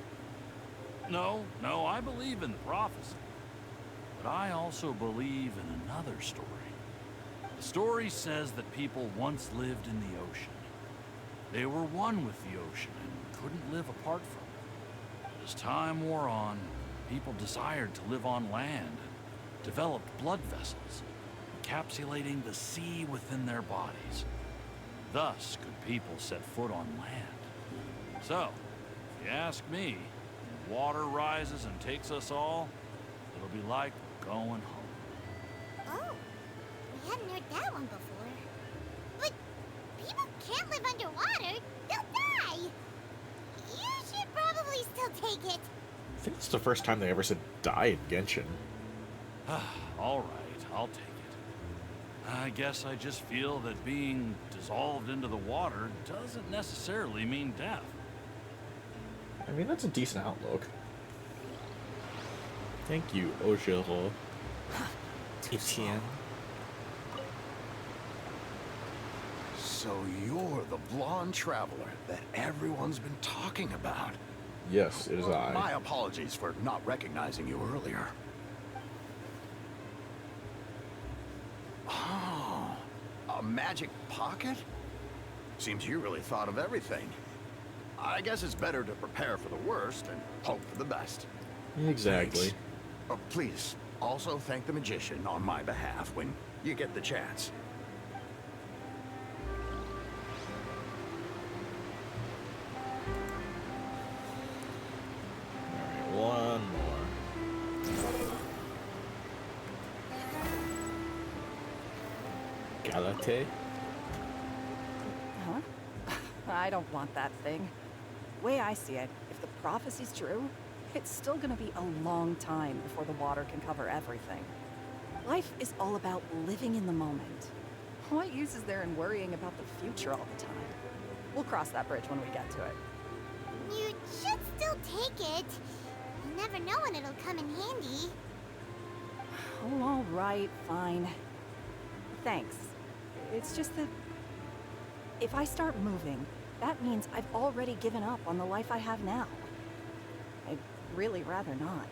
No, I believe in the prophecy. But I also believe in another story. The story says that people once lived in the ocean. They were one with the ocean and couldn't live apart from it. But as time wore on, people desired to live on land and developed blood vessels, encapsulating the sea within their bodies. Thus could people set foot on land. So, if you ask me, when water rises and takes us all, it'll be like we're going home. Oh, we Hadn't heard that one before. But people can't live underwater. They'll die. You should probably still take it. I think it's the first time they ever said die in Genshin. All right, I'll take it. I guess I just feel that being dissolved into the water doesn't necessarily mean death. I mean, that's a decent outlook. Thank you, Ojiro. Etienne. So you're the blonde traveler that everyone's been talking about. Yes, it is I. My apologies for not recognizing you earlier. Oh, a magic pocket? Seems you really thought of everything. I guess it's better to prepare for the worst and hope for the best. Exactly. Please, also thank the magician on my behalf when you get the chance. Alright, one more. Galate? Huh? I don't want that thing. Way I see it, if the prophecy's true, it's still gonna be a long time before the water can cover everything. Life is all about living in the moment. What use is there in worrying about the future all the time? We'll cross that bridge when we get to it. You should still take it. You never know when it'll come in handy. Oh, all right, fine. Thanks. It's just that if I start moving, that means I've already given up on the life I have now. I'd really rather not.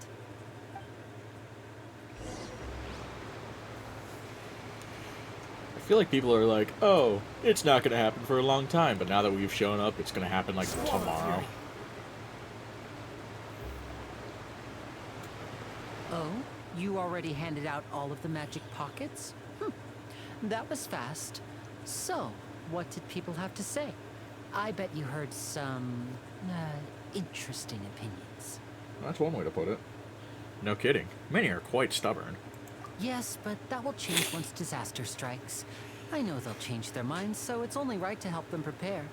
I feel like people are like, oh, it's not going to happen for a long time, but now that we've shown up, it's going to happen like tomorrow. Oh, you already handed out all of the magic pockets? That was fast. So, what did people have to say? I bet you heard some, interesting opinions. That's one way to put it. No kidding. Many are quite stubborn. Yes, but that will change once disaster strikes. I know they'll change their minds, so it's only right to help them prepare.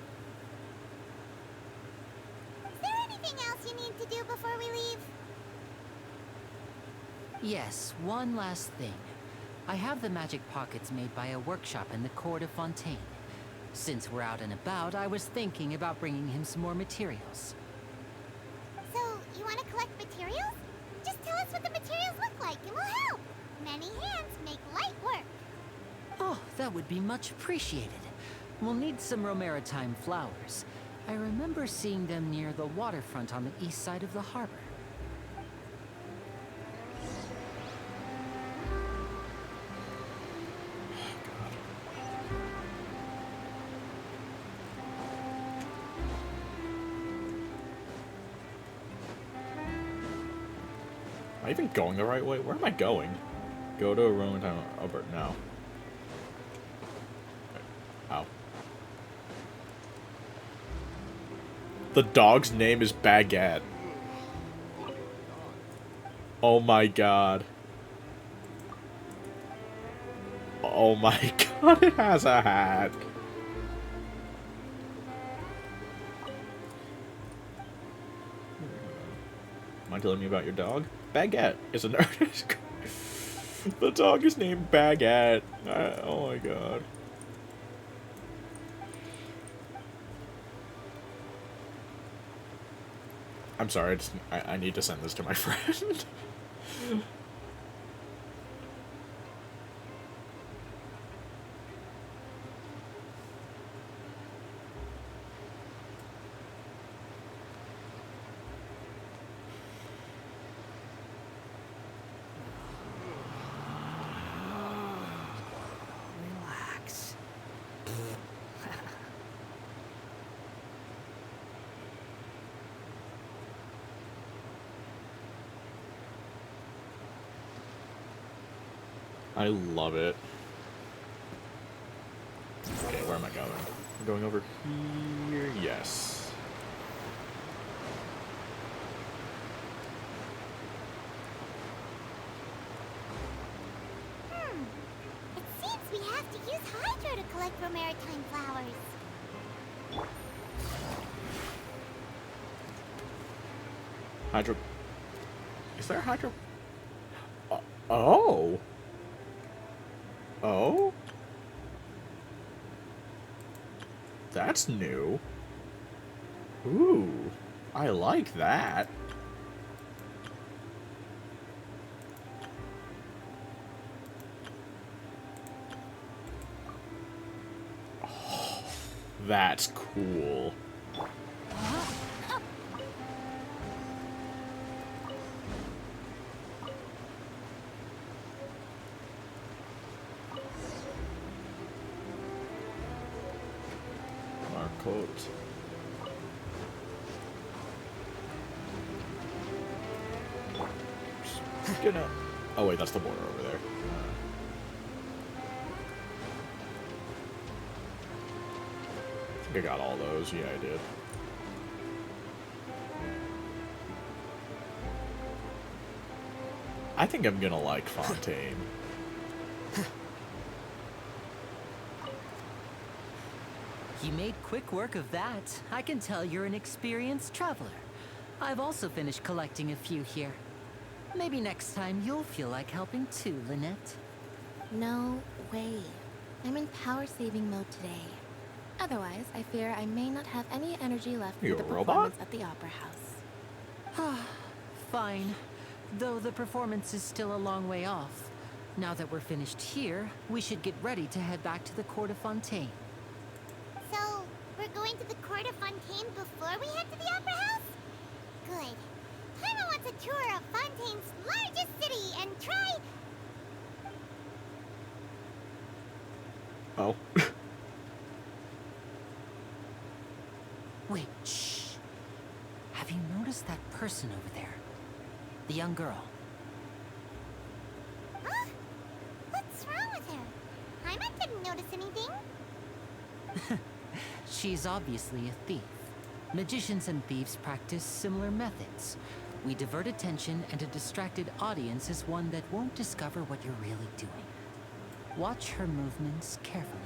Is there anything else you need to do before we leave? Yes, one last thing. I have the magic pockets made by a workshop in the court of Fontaine. Since we're out and about, I was thinking about bringing him some more materials. So, you want to collect materials? Just tell us what the materials look like and we'll help. Many hands make light work. Oh, that would be much appreciated. We'll need some Romaritime flowers. I remember seeing them near the waterfront on the east side of the harbor. Am I even going the right way? Where am I going? Go to a Roman town. Albert, no. Ow. The dog's name is Baguette. Oh my god. Oh my god, it has a hat. Mind telling me about your dog? Baguette is an artist. The dog is named Baguette. Oh my god. I'm sorry, I need to send this to my friend. Relax. I love it. Okay, where am I going? I'm going over here. Yes. It seems we use Hydro to collect for maritime flowers. Hydro. Is there hydro? Oh. Oh. That's new. Ooh. I like that. Oh, that's cool. Coat. Gonna. Oh wait, that's the border over there. I think I got all those. Yeah, I did. I think I'm gonna like Fontaine. You made quick work of that. I can tell you're an experienced traveler. I've also finished collecting a few here. Maybe next time you'll feel like helping too, Lynette. No way. I'm in power-saving mode today. Otherwise, I fear I may not have any energy left for You the a robot? performance at the Opera House. Fine. Though the performance is still a long way off. Now that we're finished here, we should get ready to head back to the court of Fontaine. So, we're going to the court of Fontaine before we head to the Opera House? Good. Paimon wants a tour of Fontaine's largest city and try... Oh. Wait, shh. Have you noticed that person over there? The young girl. Huh? What's wrong with her? Paimon didn't notice anything. She's obviously a thief. Magicians and thieves practice similar methods. We divert attention, and a distracted audience is one that won't discover what you're really doing. Watch her movements carefully.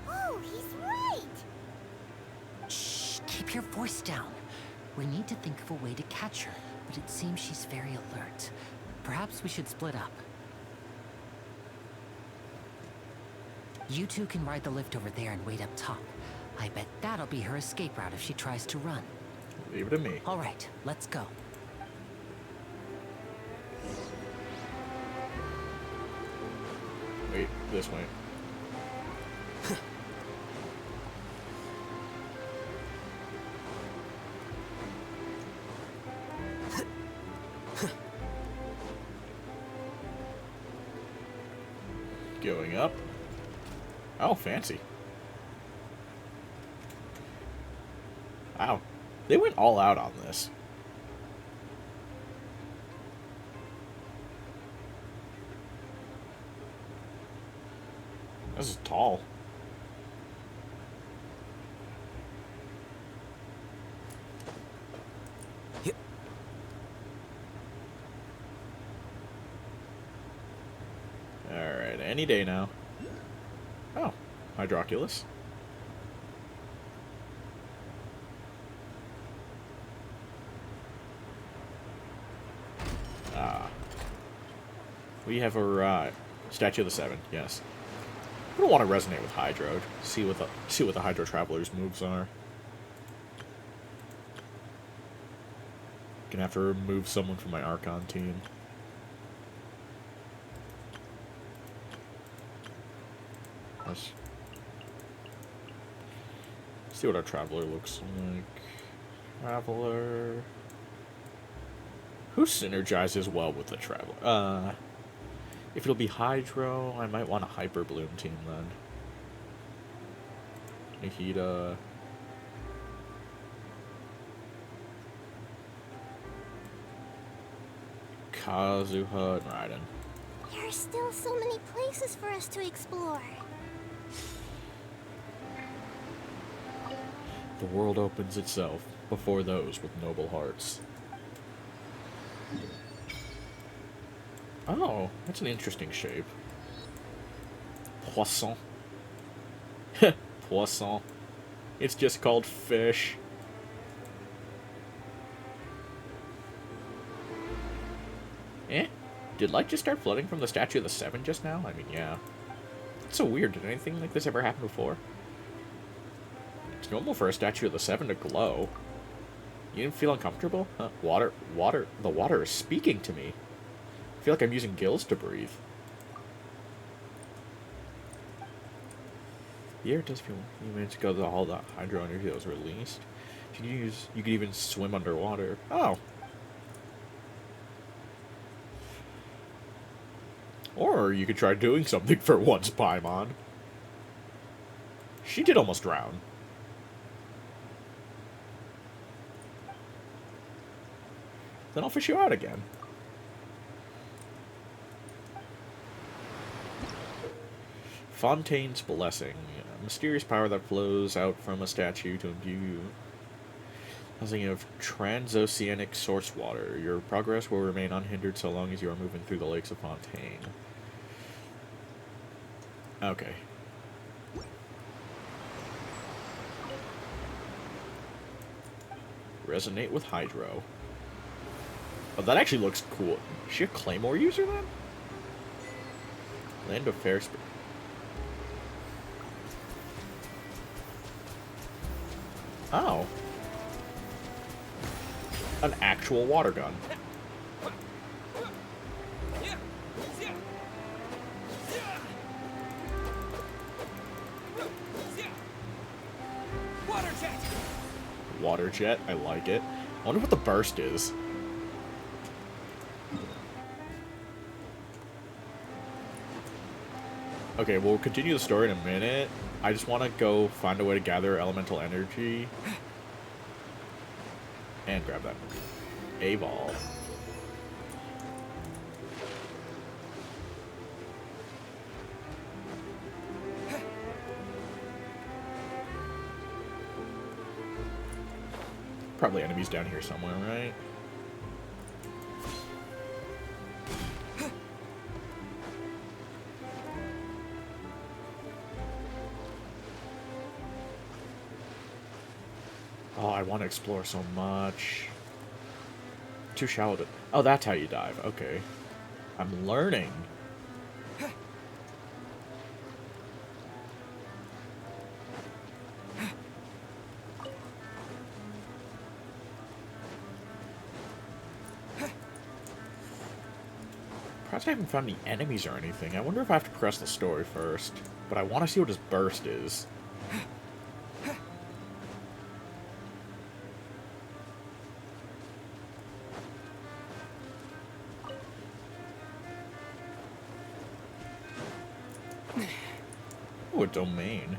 Oh, he's right! Shh, keep your voice down. We need to think of a way to catch her, but it seems she's very alert. Perhaps we should split up. You two can ride the lift over there and wait up top. I bet that'll be her escape route if she tries to run. Leave it to me. All right, let's go. Wait, this way. Going up. Oh, fancy. Wow. They went all out on this. This is tall. Yep. Alright, any day now. Oh, Hydroculus. Ah. We have arrived. Statue of the Seven, yes. I don't want to resonate with Hydro. See what the Hydro Traveler's moves are. Gonna have to remove someone from my Archon team. Let's see what our Traveler looks like. Traveler. Who synergizes well with the Traveler? If it'll be Hydro, I might want a Hyper Bloom team then. Nahida. Kazuha and Raiden. There are still so many places for us to explore. The world opens itself. before those with noble hearts. Oh, that's an interesting shape. Poisson. Poisson. It's just called fish. Eh? Did light just start flooding from the Statue of the Seven just now? I mean, yeah. It's so weird. Did anything like this ever happen before? It's normal for a Statue of the Seven to glow. You didn't feel uncomfortable? Huh? Water. The water is speaking to me. I feel like I'm using gills to breathe. Yeah, it does feel a few minutes ago that all the hydro energy that was released. You could even swim underwater. Oh. Or you could try doing something for once, Paimon. She did almost drown. Then I'll fish you out again. Fontaine's Blessing. A mysterious power that flows out from a statue to imbue you. Something of transoceanic source water. Your progress will remain unhindered so long as you are moving through the lakes of Fontaine. Okay. Resonate with Hydro. Oh, that actually looks cool. Is she a Claymore user then? Land of Fair Spirit. Oh. An actual water gun. Water jet, I like it. I wonder what the burst is. Okay, we'll continue the story in a minute. I just want to go find a way to gather elemental energy. And grab that. A-ball. Probably enemies down here somewhere, right? Oh, I want to explore so much. Too shallow to... Oh, that's how you dive. Okay. I'm learning. Perhaps I haven't found any enemies or anything. I wonder if I have to progress the story first. But I want to see what his burst is. Oh, a domain.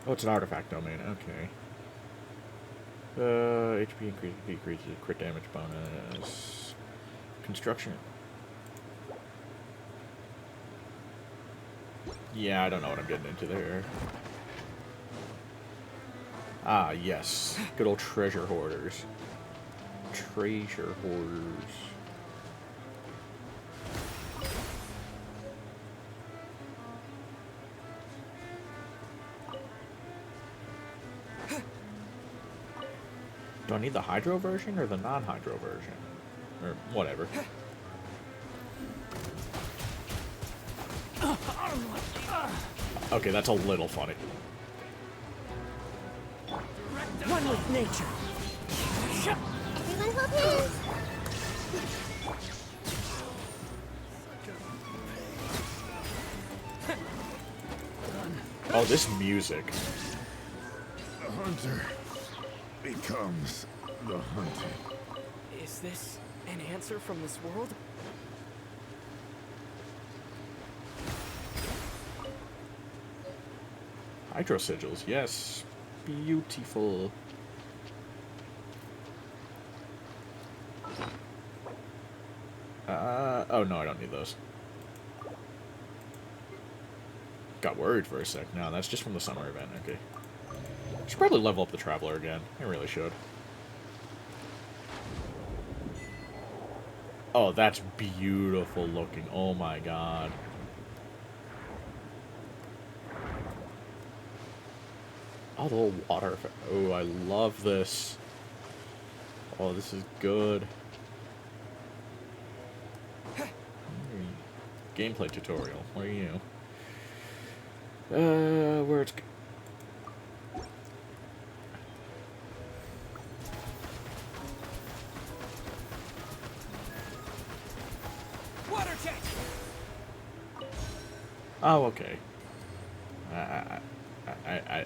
Oh, it's an artifact domain. Okay. HP increases, decreases, crit damage bonus. Construction. Yeah, I don't know what I'm getting into there. Ah, yes. Good old treasure hoarders. Treasure hoarders. Do I need the hydro version or the non-hydro version? Or whatever. Okay, that's a little funny. One with nature. Everyone hold hands. Oh, this music. The hunter becomes the hunted. Is this an answer from this world? Hydro sigils, yes. Beautiful. Oh no, I don't need those. got worried for a sec. No, that's just from the summer event. Okay. Should probably level up the Traveler again. I really should. Oh, that's beautiful looking. Oh my god. Oh, the little water effect. Oh, I love this. Oh, this is good. Gameplay tutorial. Where are you? Where it's... Water tank. Oh, okay.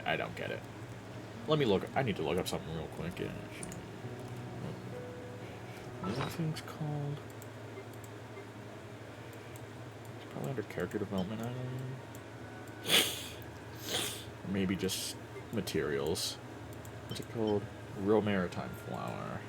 I don't get it. Let me look. I need to look up something real quick. Yeah. What are these things called? It's probably under character development item. Maybe just materials. What's it called? Real maritime flower.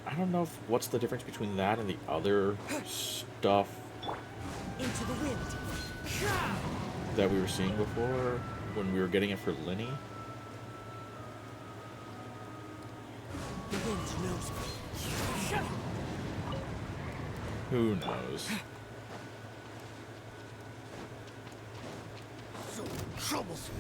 I don't know what's the difference between that and the other stuff Into the wind. that we were seeing before when we were getting it for Linny. The wind knows me. Who knows? So troublesome.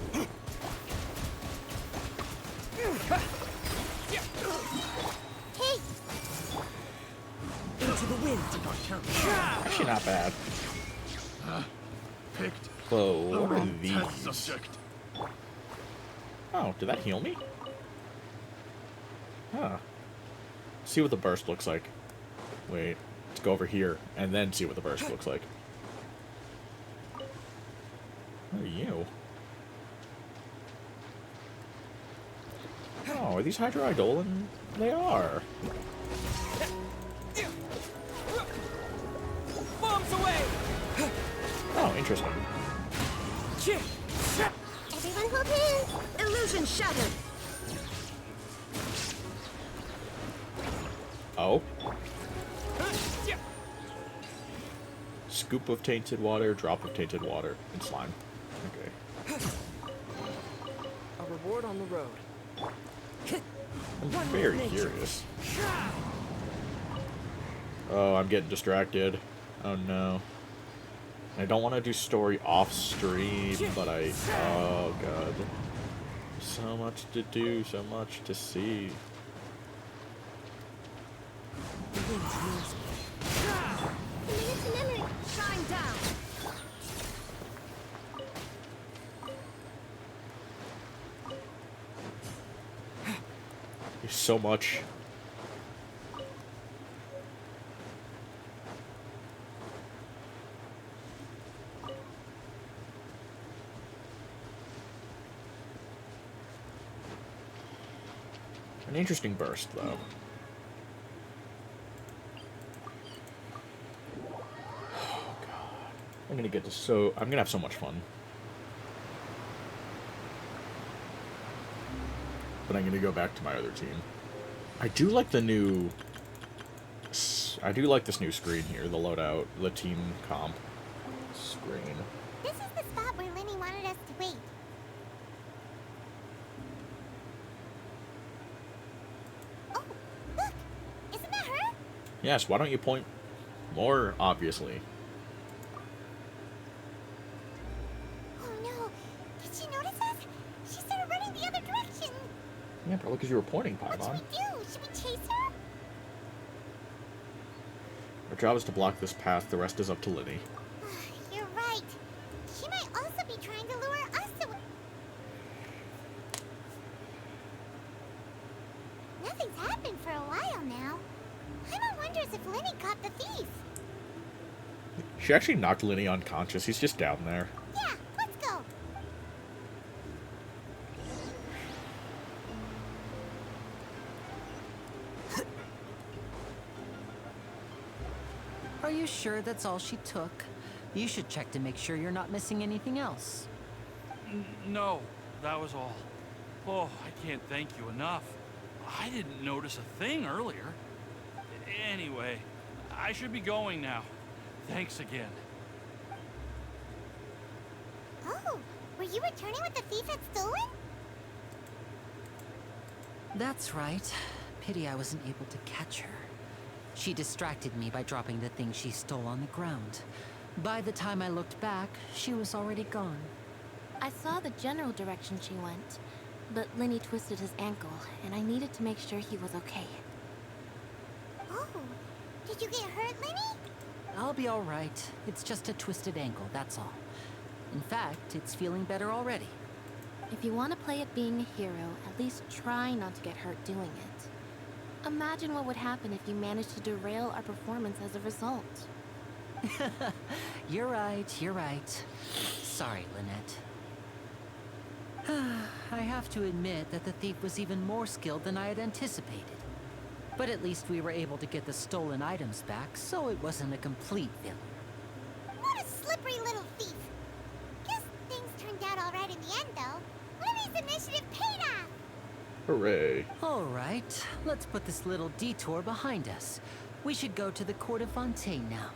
Into the wind. Actually, not bad. Picked Whoa, the what are wrong test these? subject. Oh, did that heal me? Huh. See what the burst looks like. Wait, let's go over here and then see what the burst looks like. What are you? Oh, are these Hydroidolin? They are. Bombs away. Oh, interesting. Everyone hold hands. Illusion shattered. Oh. Scoop of tainted water, drop of tainted water, and slime. Okay. A reward on the road. I'm very curious. Oh, I'm getting distracted. Oh no. I don't want to do story off stream, but I... Oh god. So much to do, so much to see. The wind knows me. Committed to memory. Shine down. There's so much. An interesting burst, though. Oh god. I'm gonna get to I'm gonna have so much fun. But I'm gonna go back to my other team. I do like the new... I do like this new screen here, the loadout, the team comp screen. This is the spot where Linny wanted us to wait. Oh, look! Isn't that her? Yes, why don't you point more obviously? Oh no! Did she notice us? She started running the other direction. Yeah, probably because you were pointing, What should Paimon. we do? Should we chase her? Our job is to block this path, the rest is up to Linny. You're right. She might also be trying to lure us away. Nothing's happened for a while now. Paimon wonders if Linny caught the thief. She actually knocked Linny unconscious, he's just down there. Yeah, let's go. Are you sure that's all she took? You should check to make sure you're not missing anything else. No, that was all. Oh, I can't thank you enough. I didn't notice a thing earlier. Anyway, I should be going now. Thanks again. Oh, were you returning what the thief had stolen? That's right. Pity I wasn't able to catch her. She distracted me by dropping the thing she stole on the ground. By the time I looked back, she was already gone. I saw the general direction she went, but Lenny twisted his ankle, and I needed to make sure he was okay. Oh, did you get hurt, Lenny? I'll be all right. It's just a twisted ankle, that's all. In fact, it's feeling better already. If you want to play at being a hero, at least try not to get hurt doing it. Imagine what would happen if you managed to derail our performance as a result. You're right, you're right. Sorry, Lynette. I have to admit that the thief was even more skilled than I had anticipated. But at least we were able to get the stolen items back, so it wasn't a complete failure. What a slippery little thief. Guess things turned out all right in the end, though. Lenny's initiative paid off. Hooray. All right, let's put this little detour behind us. We should go to the court of Fontaine now.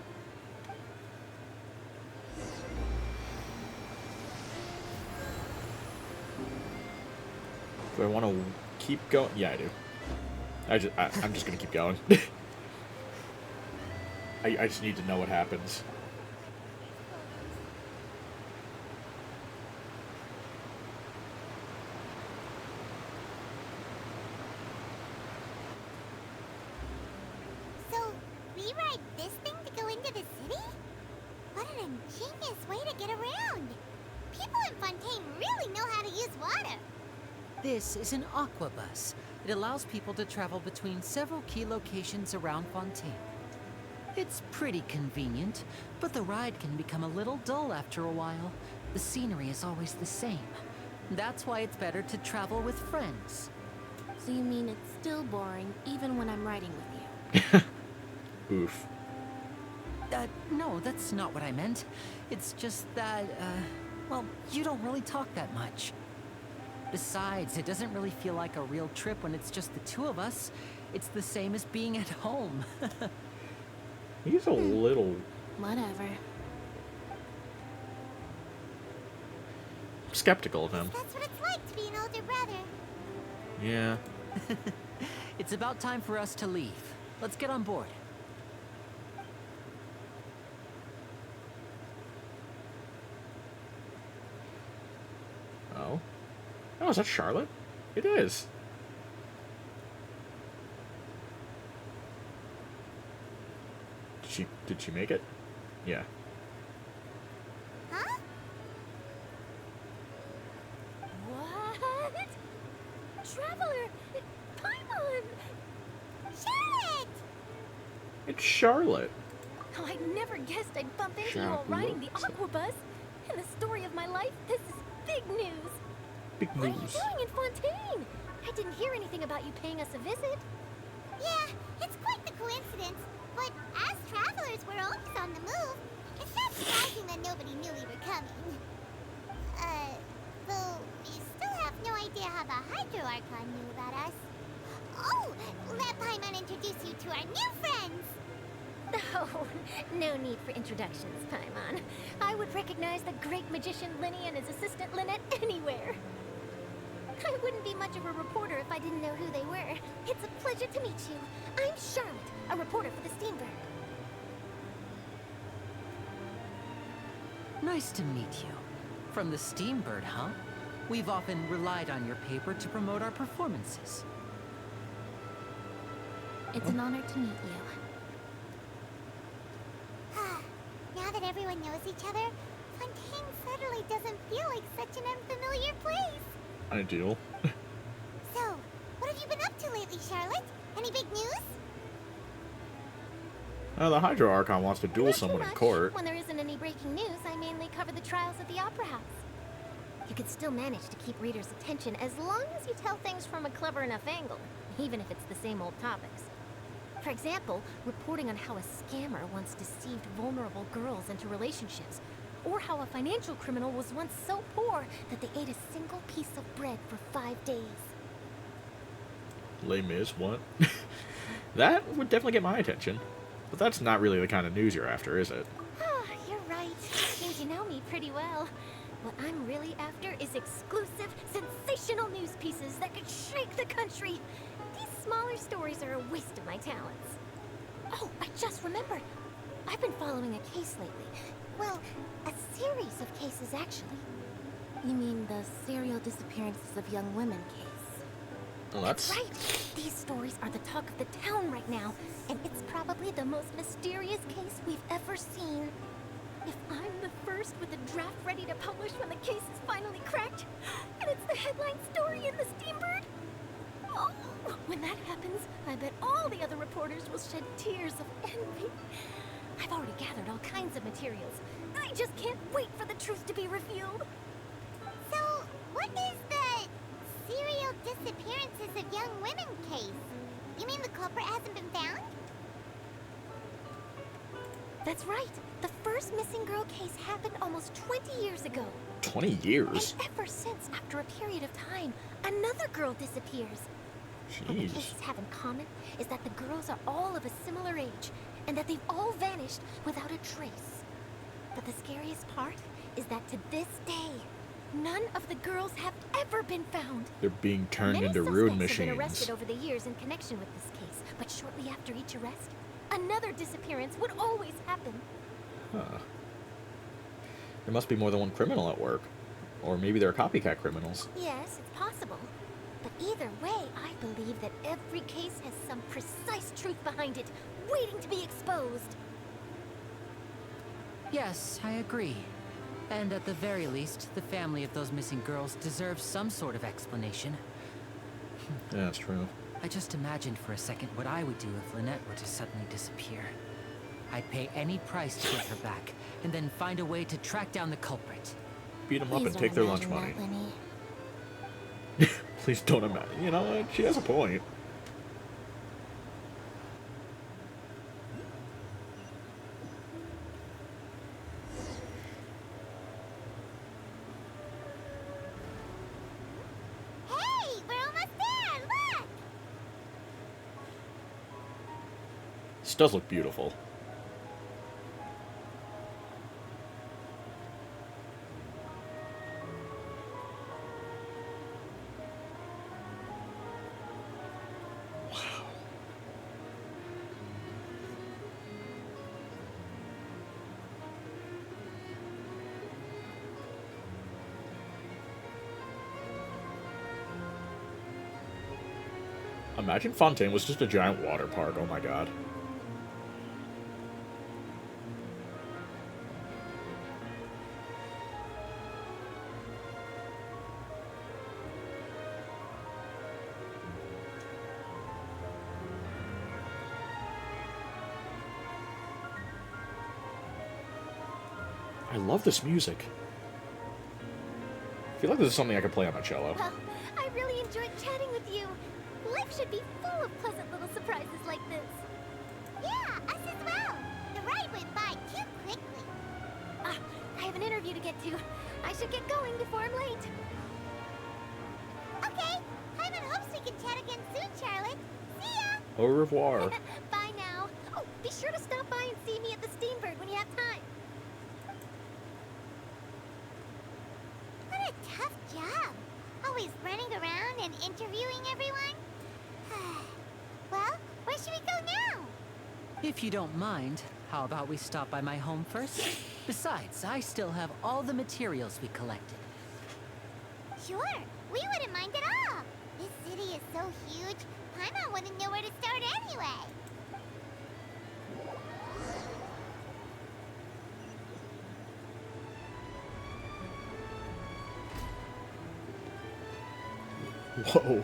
Do I want to keep going? Yeah, I do. I'm just gonna keep going. I just need to know what happens. So, we ride this thing to go into the city? What an ingenious way to get around. People in Fontaine really know how to use water. This is an aquabus. It allows people to travel between several key locations around Fontaine. It's pretty convenient, but the ride can become a little dull after a while. The scenery is always the same. That's why it's better to travel with friends. So you mean it's still boring even when I'm riding with you? Oof. No, that's not what I meant. It's just that, well, you don't really talk that much. Besides, it doesn't really feel like a real trip when it's just the two of us. It's the same as being at home. He's a little... Whatever. skeptical of him. That's what it's like to be an older brother. Yeah. It's about time for us to leave. Let's get on board. Oh. Oh, is that Charlotte? It is. Did she make it? Yeah. Huh? What? Traveler! Paimon! Charlotte! It's Charlotte. Oh, I never guessed I'd bump into you Charlotte. while riding the aquabus. In the story of my life, this is big news. Big What are you news. doing in Fontaine? I didn't hear anything about you paying us a visit. Yeah, it's quite the coincidence. But as travelers, we're always on the move. It's not surprising that nobody knew we were coming. Though we still have no idea how the Hydro Archon knew about us. Oh, let Paimon introduce you to our new friends. Oh, no need for introductions, Paimon. I would recognize the great magician Lenny and his assistant Lynette anywhere. I wouldn't be much of a reporter if I didn't know who they were. It's a pleasure to meet you. I'm Charlotte, a reporter for the Steambird. Nice to meet you. From the Steambird, huh? We've often relied on your paper to promote our performances. It's an honor to meet you. Now that everyone knows each other, Fontaine suddenly doesn't feel like such an unfamiliar place. Ideal. So, what have you been up to lately, Charlotte? Any big news? The Hydro Archon wants to duel Not too someone in much. court. When there isn't any breaking news, I mainly cover the trials at the Opera House. You can still manage to keep readers' attention as long as you tell things from a clever enough angle, even if it's the same old topics. For example, reporting on how a scammer once deceived vulnerable girls into relationships, or how a financial criminal was once so poor that they ate a single piece of bread for 5 days. Les Mis, what? That would definitely get my attention. But that's not really the kind of news you're after, is it? Ah, you're right. Seems you know me pretty well. What I'm really after is exclusive, sensational news pieces that could shake the country. These smaller stories are a waste of my talents. Oh, I just remembered. I've been following a case lately. Well, a series of cases, actually. You mean the serial disappearances of young women case? Well, That's right. These stories are the talk of the town right now, and it's probably the most mysterious case we've ever seen. If I'm the first with a draft ready to publish when the case is finally cracked, and it's the headline story in the Steambird, oh, when that happens, I bet all the other reporters will shed tears of envy. I've already gathered all kinds of materials. I just can't wait for the truth to be revealed. So, what is the serial disappearances of young women case? You mean the culprit hasn't been found? That's right. The first missing girl case happened almost 20 years ago. 20 years? And ever since, after a period of time, another girl disappears. What the Jeez. cases have in common is that the girls are all of a similar age, and that they've all vanished without a trace. But the scariest part is that to this day, none of the girls have ever been found. They're being turned Many into suspects rune have been machines. arrested over the years in connection with this case, but shortly after each arrest, another disappearance would always happen. Huh. There must be more than one criminal at work. Or maybe they're copycat criminals. Yes, it's possible. But either way, I believe that every case has some precise truth behind it, waiting to be exposed. Yes, I agree. And at the very least, the family of those missing girls deserves some sort of explanation. Yeah, that's true. I just imagined for a second what I would do if Lynette were to suddenly disappear. I'd pay any price to get her back, and then find a way to track down the culprit. Beat them up Please and don't take their lunch imagine money. that, Lenny. Please don't imagine. You know what? She has a point. Hey, we're almost there! Look! This does look beautiful. Imagine Fontaine was just a giant water park. Oh my god. I love this music. I feel like this is something I could play on a cello. Well, I really enjoyed chatting with you. Life should be full of pleasant little surprises like this. Yeah, us as well. The ride went by too quickly. Ah, I have an interview to get to. I should get going before I'm late. Okay, Hyman hopes we can chat again soon, Charlotte. See ya! Au revoir. Bye now. Oh, be sure to stop by and see me at the Steambird when you have time. What a tough job. Always running around and interviewing everyone. Well, where should we go now? If you don't mind, how about we stop by my home first? Besides, I still have all the materials we collected. Sure, we wouldn't mind at all. This city is so huge, Paimon wouldn't know where to start anyway. Whoa.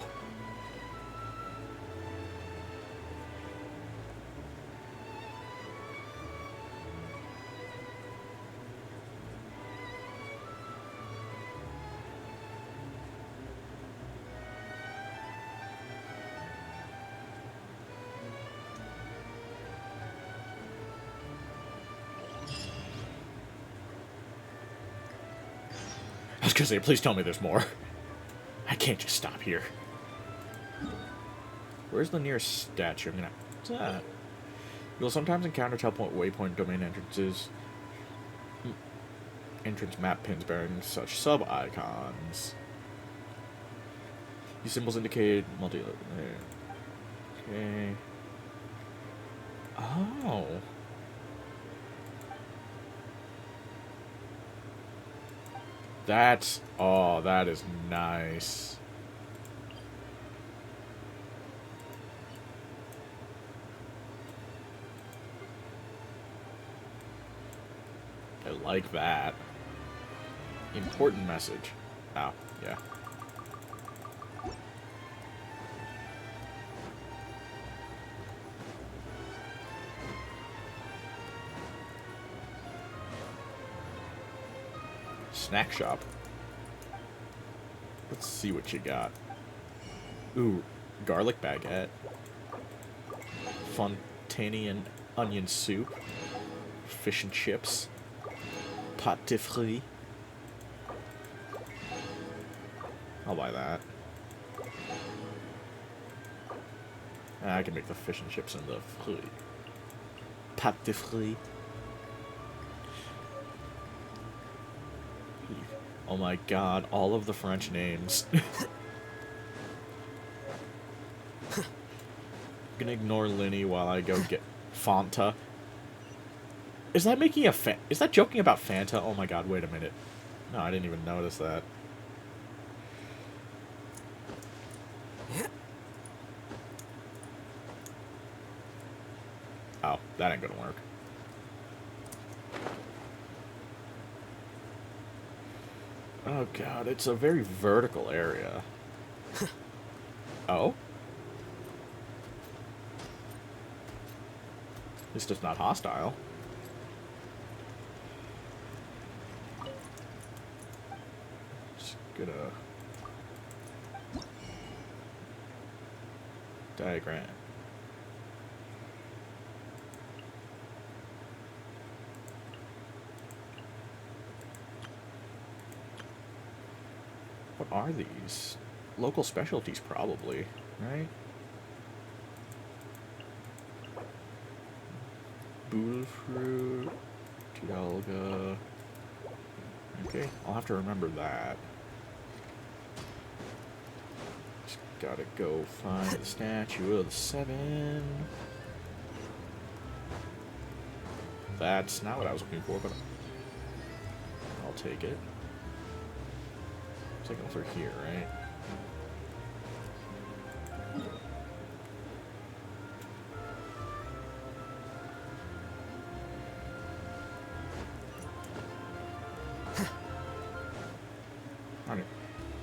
gonna say, please tell me there's more. I can't just stop here. Where's the nearest statue? What's that? You'll sometimes encounter teleport waypoint domain entrances. Entrance map pins bearing such sub-icons. These symbols indicate multi... Okay. Oh. That's... Oh, that is nice. I like that. Important message. Oh, yeah. Snack shop. Let's see what you got. Ooh, garlic baguette. Fontaine onion soup. Fish and chips. Pâte de fruits. I'll buy that. I can make the fish and chips and the fruits. Pâte de fruits. Oh my god, all of the French names. I'm gonna ignore Linny while I go get Fanta. Is that making a is that joking about Fanta? Oh my god, wait a minute. No, I didn't even notice that. Oh, that ain't gonna work. Oh god, it's a very vertical area. Oh? This is not hostile. Just gonna... diagram. What are these? Local specialties, probably, right? Bull fruit, Tialga. Okay, I'll have to remember that. Just gotta go find the statue of the 7. That's not what I was looking for, but I'll take it. Taking through here, right? Alright.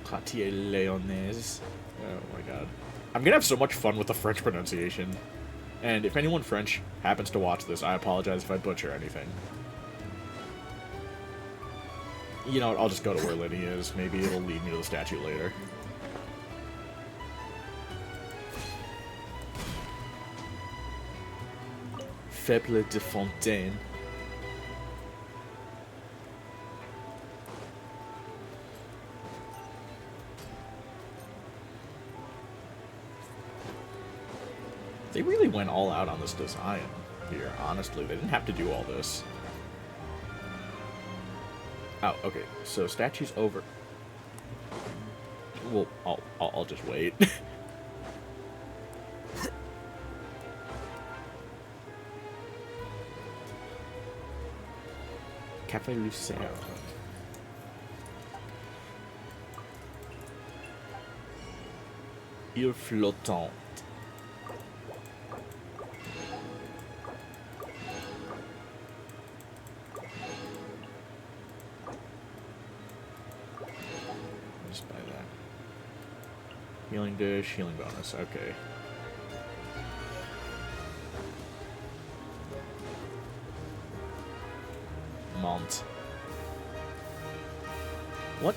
Quartier Lyonnaise. Oh my god. I'm gonna have so much fun with the French pronunciation. And if anyone French happens to watch this, I apologize if I butcher anything. You know what, I'll just go to where Liddy is. Maybe it'll lead me to the statue later. Faible de Fontaine. They really went all out on this design here, honestly. They didn't have to do all this. Oh, okay. So statue's over. Well, I'll just wait. Café Lucerne. Île flottante. Healing dish, healing bonus, okay. Mont. What?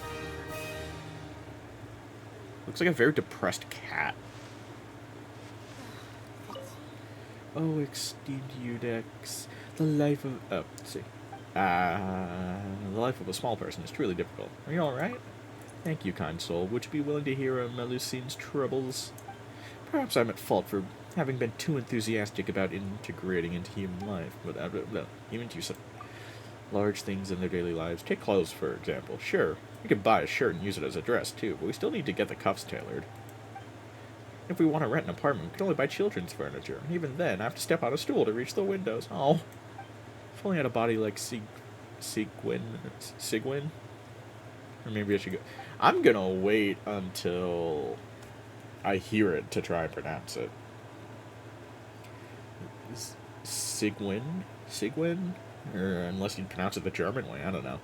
Looks like a very depressed cat. Oh, Extendiodex. The life of... Oh, let's see. The life of a small person is truly difficult. Are you alright? Thank you, kind soul. Would you be willing to hear Melusine's troubles? Perhaps I'm at fault for having been too enthusiastic about integrating into human life, but even to such large things in their daily lives. Take clothes, for example. Sure, we can buy a shirt and use it as a dress, too, but we still need to get the cuffs tailored. If we want to rent an apartment, we can only buy children's furniture. Even then, I have to step on a stool to reach the windows. Oh. If only I had a body like Sigwin? Or maybe I should go... I'm gonna wait until I hear it to try and pronounce it. Sigwin? Sigwin? Or unless you pronounce it the German way, I don't know.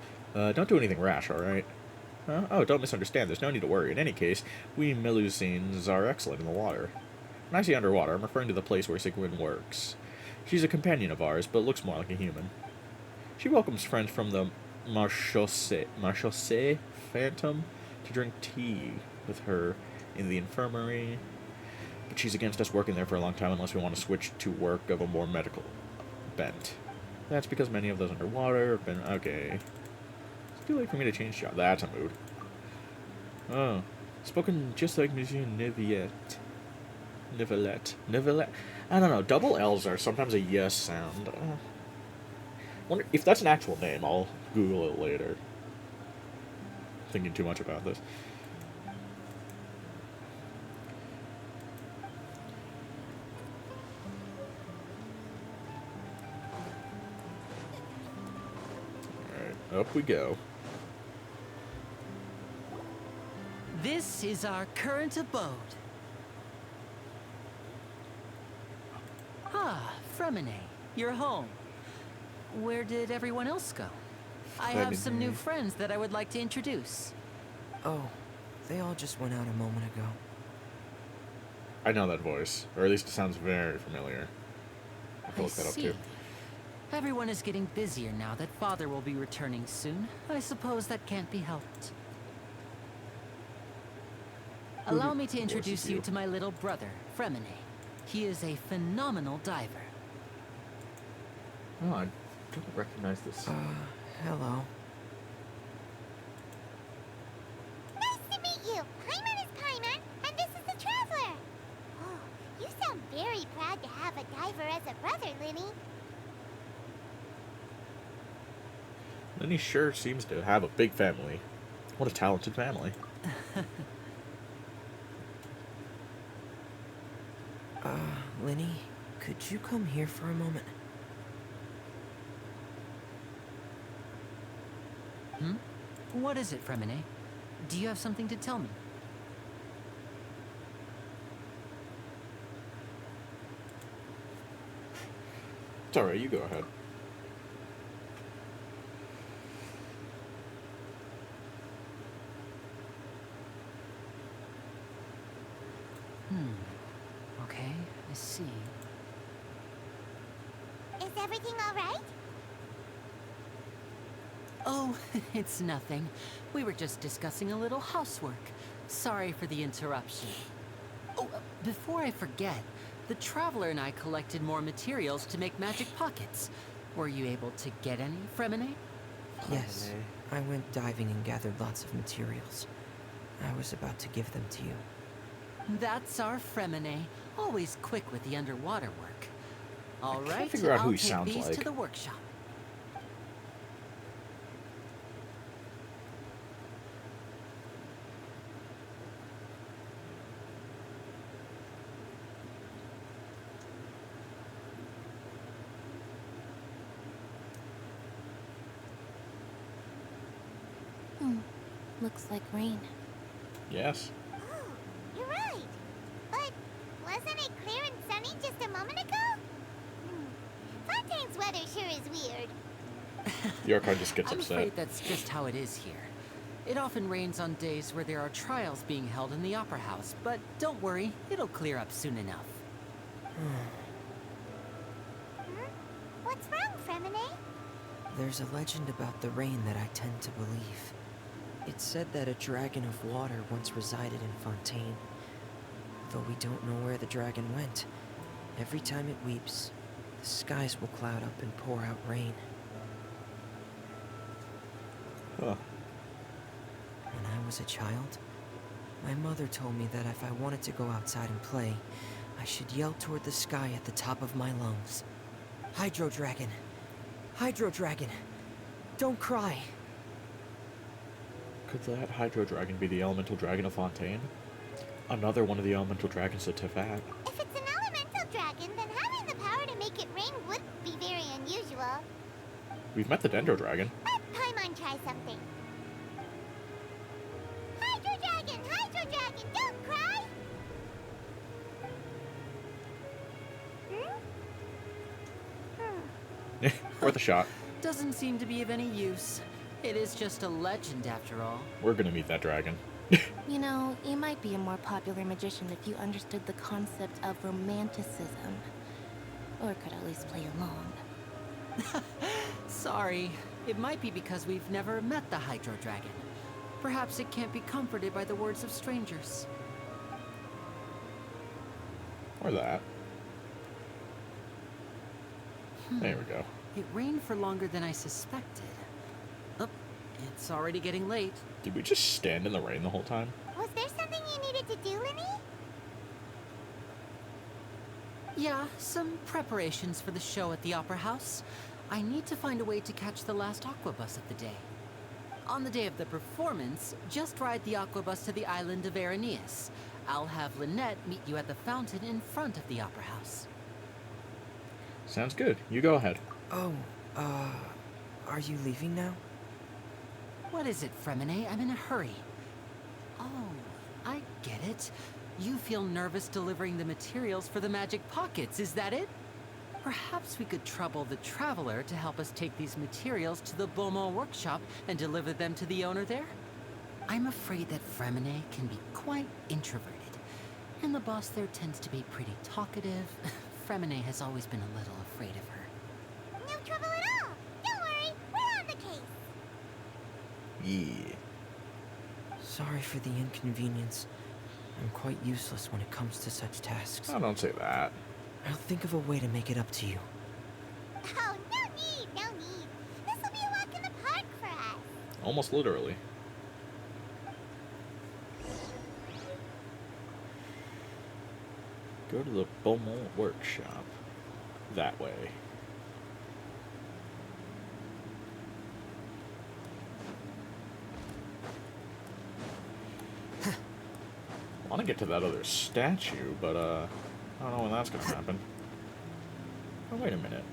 Don't do anything rash, alright? Oh, don't misunderstand, there's no need to worry. In any case, we Melusines are excellent in the water. When I say underwater, I'm referring to the place where Sigwin works. She's a companion of ours, but looks more like a human. She welcomes friends from the Marchaussee Phantom to drink tea with her in the infirmary, but she's against us working there for a long time unless we want to switch to work of a more medical bent. That's because many of those underwater have been... Okay. It's too late for me to change job. That's a mood. Oh. Spoken just like Monsieur Neuvillette. Neuvillette. I don't know. Double L's are sometimes a yes sound. Wonder if that's an actual name. I'll Google it later. Thinking too much about this. Alright, up we go. This is our current abode. Ah, Fremine, you're home. Where did everyone else go? I have some new friends that I would like to introduce. Oh, they all just went out a moment ago. I know that voice, or at least it sounds very familiar. I can look that up too. Everyone is getting busier now that Father will be returning soon. I suppose that can't be helped. Allow me to introduce you to my little brother, Fremine. He is a phenomenal diver. Oh, I don't recognize this. Hello. Nice to meet you. Paimon is Paimon, and this is the Traveler. Oh, you sound very proud to have a diver as a brother, Linny. Linny sure seems to have a big family. What a talented family. Linny, could you come here for a moment? What is it, Fremine? Do you have something to tell me? It's alright, you go ahead. Okay, I see. Is everything all right? Oh, it's nothing. We were just discussing a little housework. Sorry for the interruption. Oh, before I forget, the Traveler and I collected more materials to make magic pockets. Were you able to get any, Fremine? Yes, I went diving and gathered lots of materials. I was about to give them to you. That's our Fremine, always quick with the underwater work. All right, figure out who I'll he take sounds these like. to the workshop. Looks like rain. Yes. Oh, you're right. But wasn't it clear and sunny just a moment ago? Fontaine's weather sure is weird. The Archon just gets I'm upset. afraid that's just how it is here. It often rains on days where there are trials being held in the Opera House, but don't worry, it'll clear up soon enough. What's wrong, Fremine? There's a legend about the rain that I tend to believe. It said that a dragon of water once resided in Fontaine. Though we don't know where the dragon went, every time it weeps, the skies will cloud up and pour out rain. Huh. When I was a child, my mother told me that if I wanted to go outside and play, I should yell toward the sky at the top of my lungs. Hydro Dragon! Hydro Dragon! Don't cry! Could that Hydro Dragon be the elemental dragon of Fontaine? Another one of the elemental dragons of Tefat. If it's an elemental dragon, then having the power to make it rain would be very unusual. We've met the Dendro Dragon. Let Paimon try something. Hydro Dragon, don't cry! Worth a shot. Doesn't seem to be of any use. It is just a legend after all. We're gonna meet that dragon. You know, you might be a more popular magician if you understood the concept of romanticism. Or could at least play along. Sorry. It might be because we've never met the Hydro Dragon. Perhaps it can't be comforted by the words of strangers. Or that. There we go. It rained for longer than I suspected. Oh, it's already getting late. Did we just stand in the rain the whole time? Was there something you needed to do, Linny? Yeah, some preparations for the show at the Opera House. I need to find a way to catch the last aqua bus of the day. On the day of the performance, just ride the aqua bus to the island of Araneus. I'll have Lynette meet you at the fountain in front of the Opera House. Sounds good. You go ahead. Oh, are you leaving now? What is it, Fremine? I'm in a hurry. Oh, I get it. You feel nervous delivering the materials for the magic pockets, is that it? Perhaps we could trouble the Traveler to help us take these materials to the Beaumont workshop and deliver them to the owner there? I'm afraid that Fremine can be quite introverted, and the boss there tends to be pretty talkative. Fremine has always been a little afraid of her. No trouble at all. Don't worry, we're on the case. Yeah. Sorry for the inconvenience. I'm quite useless when it comes to such tasks. Oh, don't say that. I'll think of a way to make it up to you. Oh, no need, no need. This will be a walk in the park for us. Almost literally. Go to the Beaumont workshop. That way. I want to get to that other statue, but I don't know when that's gonna happen. Oh, wait a minute.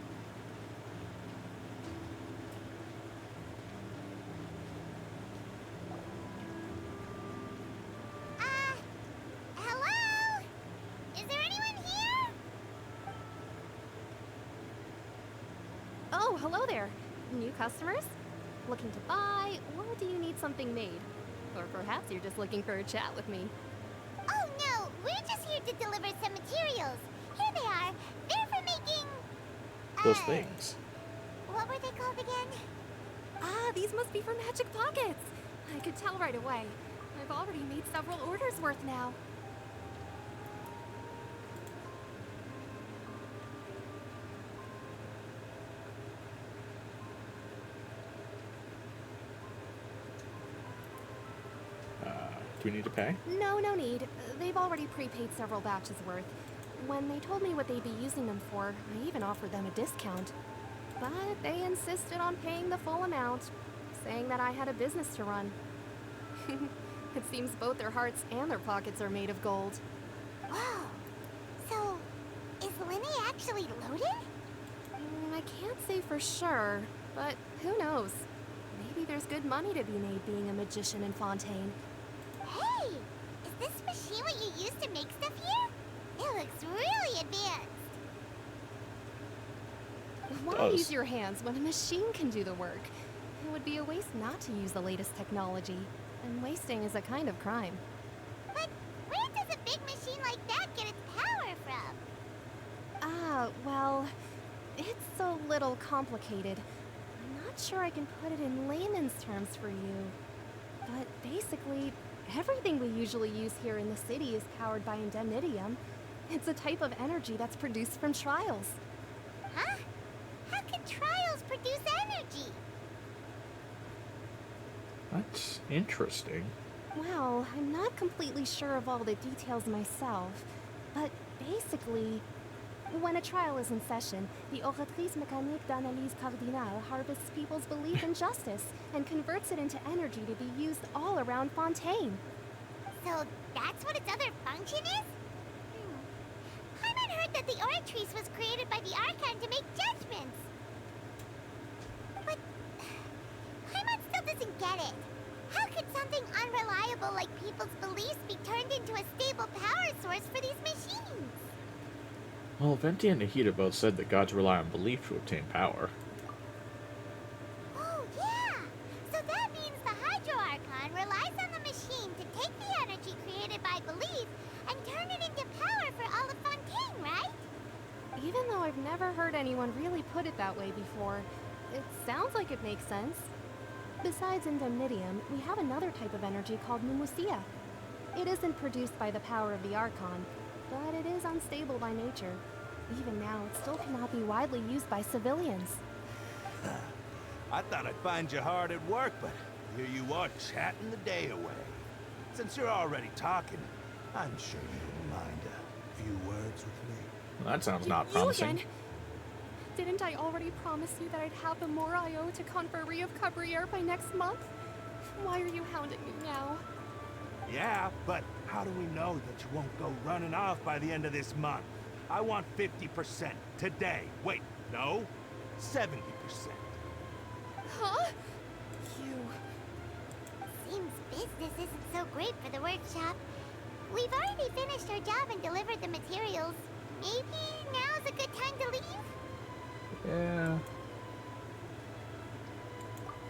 Hello? Is there anyone here? Oh, hello there. New customers? Looking to buy, or do you need something made? Or perhaps you're just looking for a chat with me. Oh no, we're just here to deliver some materials. Here they are. They're for making... Those things. What were they called again? Ah, these must be for Magic Pockets. I could tell right away. I've already made several orders worth now. Do we need to pay? No need. They've already prepaid several batches worth. When they told me what they'd be using them for, I even offered them a discount. But they insisted on paying the full amount, saying that I had a business to run. It seems both their hearts and their pockets are made of gold. Whoa. So, is Linny actually loaded? I can't say for sure, but who knows? Maybe there's good money to be made being a magician in Fontaine. Hey! Is this machine what you use to make stuff here? It looks really advanced. Why use your hands when a machine can do the work? It would be a waste not to use the latest technology. And wasting is a kind of crime. But where does a big machine like that get its power from? Ah, well, it's a little complicated. I'm not sure I can put it in layman's terms for you. But basically, everything we usually use here in the city is powered by indemnitium. It's a type of energy that's produced from trials. Huh? How can trials produce energy? That's interesting. Well, I'm not completely sure of all the details myself, but basically, when a trial is in session, the Oratrice Mécanique d'Analyse Cardinale harvests people's belief in justice and converts it into energy to be used all around Fontaine. So that's what its other function is? Paimon heard that the Oratrice was created by the Archon to make judgments. But Paimon still doesn't get it. How could something unreliable like people's beliefs be turned into a stable power source for these machines? Well, Venti and Nahida both said that gods rely on belief to obtain power. Oh, yeah! So that means the Hydro Archon relies on the machine to take the energy created by belief and turn it into power for all of Fontaine, right? Even though I've never heard anyone really put it that way before, it sounds like it makes sense. Besides Indemnitium, we have another type of energy called Mumusia. It isn't produced by the power of the Archon, but it is unstable by nature. Even now, it still cannot be widely used by civilians. I thought I'd find you hard at work, but here you are chatting the day away. Since you're already talking, I'm sure you wouldn't mind a few words with me. Well, that sounds not You promising. again? Didn't I already promise you that I'd have the Moraio to Conferrie of Cabriere by next month? Why are you hounding me now? Yeah, but how do we know that you won't go running off by the end of this month? I want 50% today. Wait, no, 70%. Huh? You... Seems business isn't so great for the workshop. We've already finished our job and delivered the materials. Maybe now's a good time to leave? Yeah.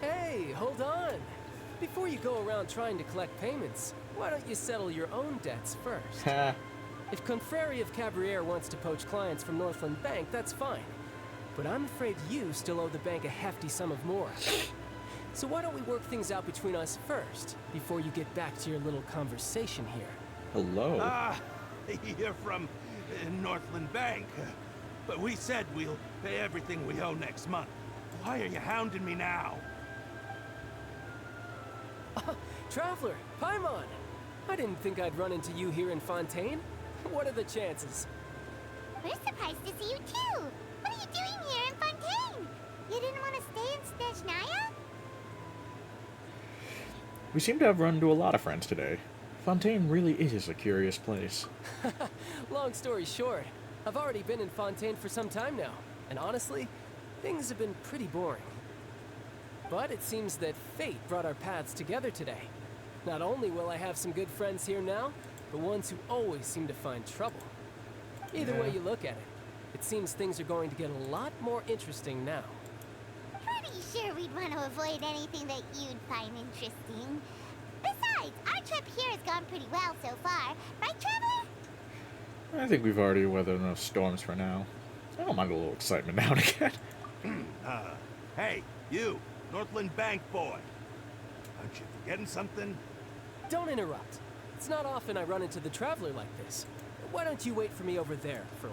Hey, hold on. Before you go around trying to collect payments, why don't you settle your own debts first? If Confrérie of Cabriere wants to poach clients from Northland Bank, that's fine. But I'm afraid you still owe the bank a hefty sum of more. So why don't we work things out between us first, before you get back to your little conversation here? Hello. You're from Northland Bank. But we said we'll pay everything we owe next month. Why are you hounding me now? Traveler, Paimon! I didn't think I'd run into you here in Fontaine. What are the chances? We're surprised to see you too. What are you doing here in Fontaine? You didn't want to stay in Snezhnaya? We seem to have run into a lot of friends today. Fontaine really is a curious place. Long story short, I've already been in Fontaine for some time now, and honestly, things have been pretty boring. But it seems that fate brought our paths together today. Not only will I have some good friends here now, but ones who always seem to find trouble. Either way you look at it, it seems things are going to get a lot more interesting now. Pretty sure we'd want to avoid anything that you'd find interesting. Besides, our trip here has gone pretty well so far, right, Traveler? I think we've already weathered enough storms for now. I don't mind a little excitement now and again. Hey, you, Northland Bank boy. Aren't you forgetting something? Don't interrupt. It's not often I run into the Traveler like this. Why don't you wait for me over there for a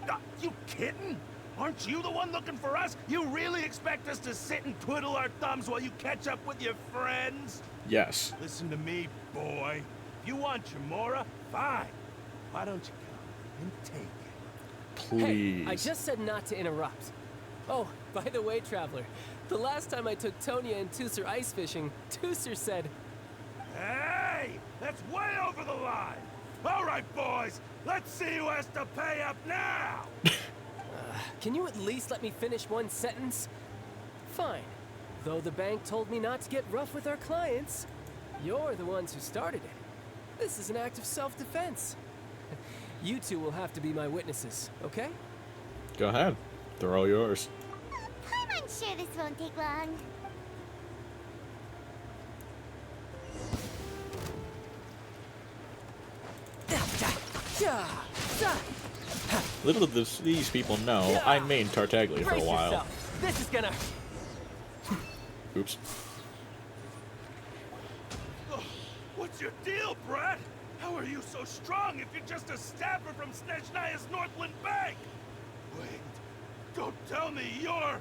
while? You kidding? Aren't you the one looking for us? You really expect us to sit and twiddle our thumbs while you catch up with your friends? Yes. Listen to me, boy. If you want your Mora, fine. Why don't you come and take it? Please. Hey, I just said not to interrupt. Oh, by the way, Traveler, the last time I took Tonya and Tusser ice fishing, Tusser said, Hey! That's way over the line! All right, boys, let's see who has to pay up now! Can you at least let me finish one sentence? Fine. Though the bank told me not to get rough with our clients, you're the ones who started it. This is an act of self-defense. You two will have to be my witnesses, okay? Go ahead. They're all yours. I'm sure this won't take long. Little did these people know, I mained Tartaglia for a while. Yourself. This is gonna... Oops. Oh, what's your deal, Brad? How are you so strong if you're just a stabber from Snezhnaya's Northland Bank? Wait, don't tell me you're...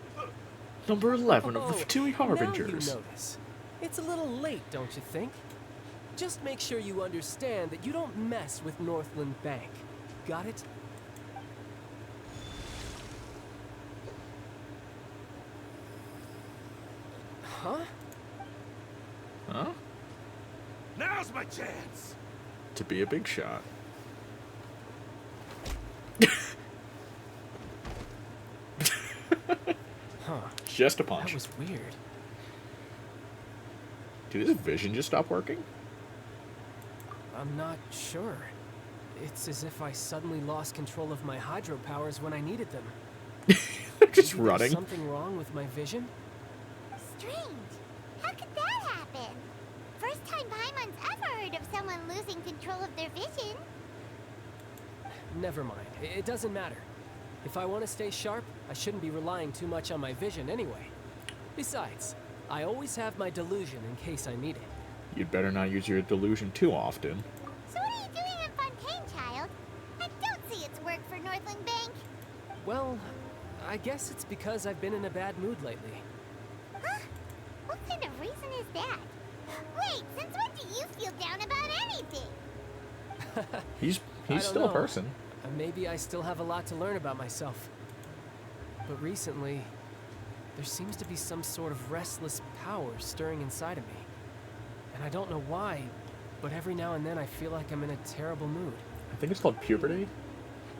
Number 11 of the Fatui Now you Harbingers. notice. It's a little late, don't you think? Just make sure you understand that you don't mess with Northland Bank. Got it? Huh? Huh? Now's my chance! To be a big shot. Huh. Just a punch. That was weird. Did his vision just stop working? I'm not sure. It's as if I suddenly lost control of my hydro powers when I needed them. Just Maybe running. there's something wrong with my vision? Strange. How could that happen? First time Paimon's ever heard of someone losing control of their vision. Never mind. It doesn't matter. If I want to stay sharp, I shouldn't be relying too much on my vision anyway. Besides, I always have my delusion in case I need it. You'd better not use your delusion too often. So what are you doing in Fontaine, child? I don't see its work for Northland Bank. Well, I guess it's because I've been in a bad mood lately. Huh? What kind of reason is that? Wait, since when do you feel down about anything? He's I don't still a know. person. Maybe I still have a lot to learn about myself. But recently, there seems to be some sort of restless power stirring inside of me. And I don't know why, but every now and then I feel like I'm in a terrible mood. I think it's called puberty.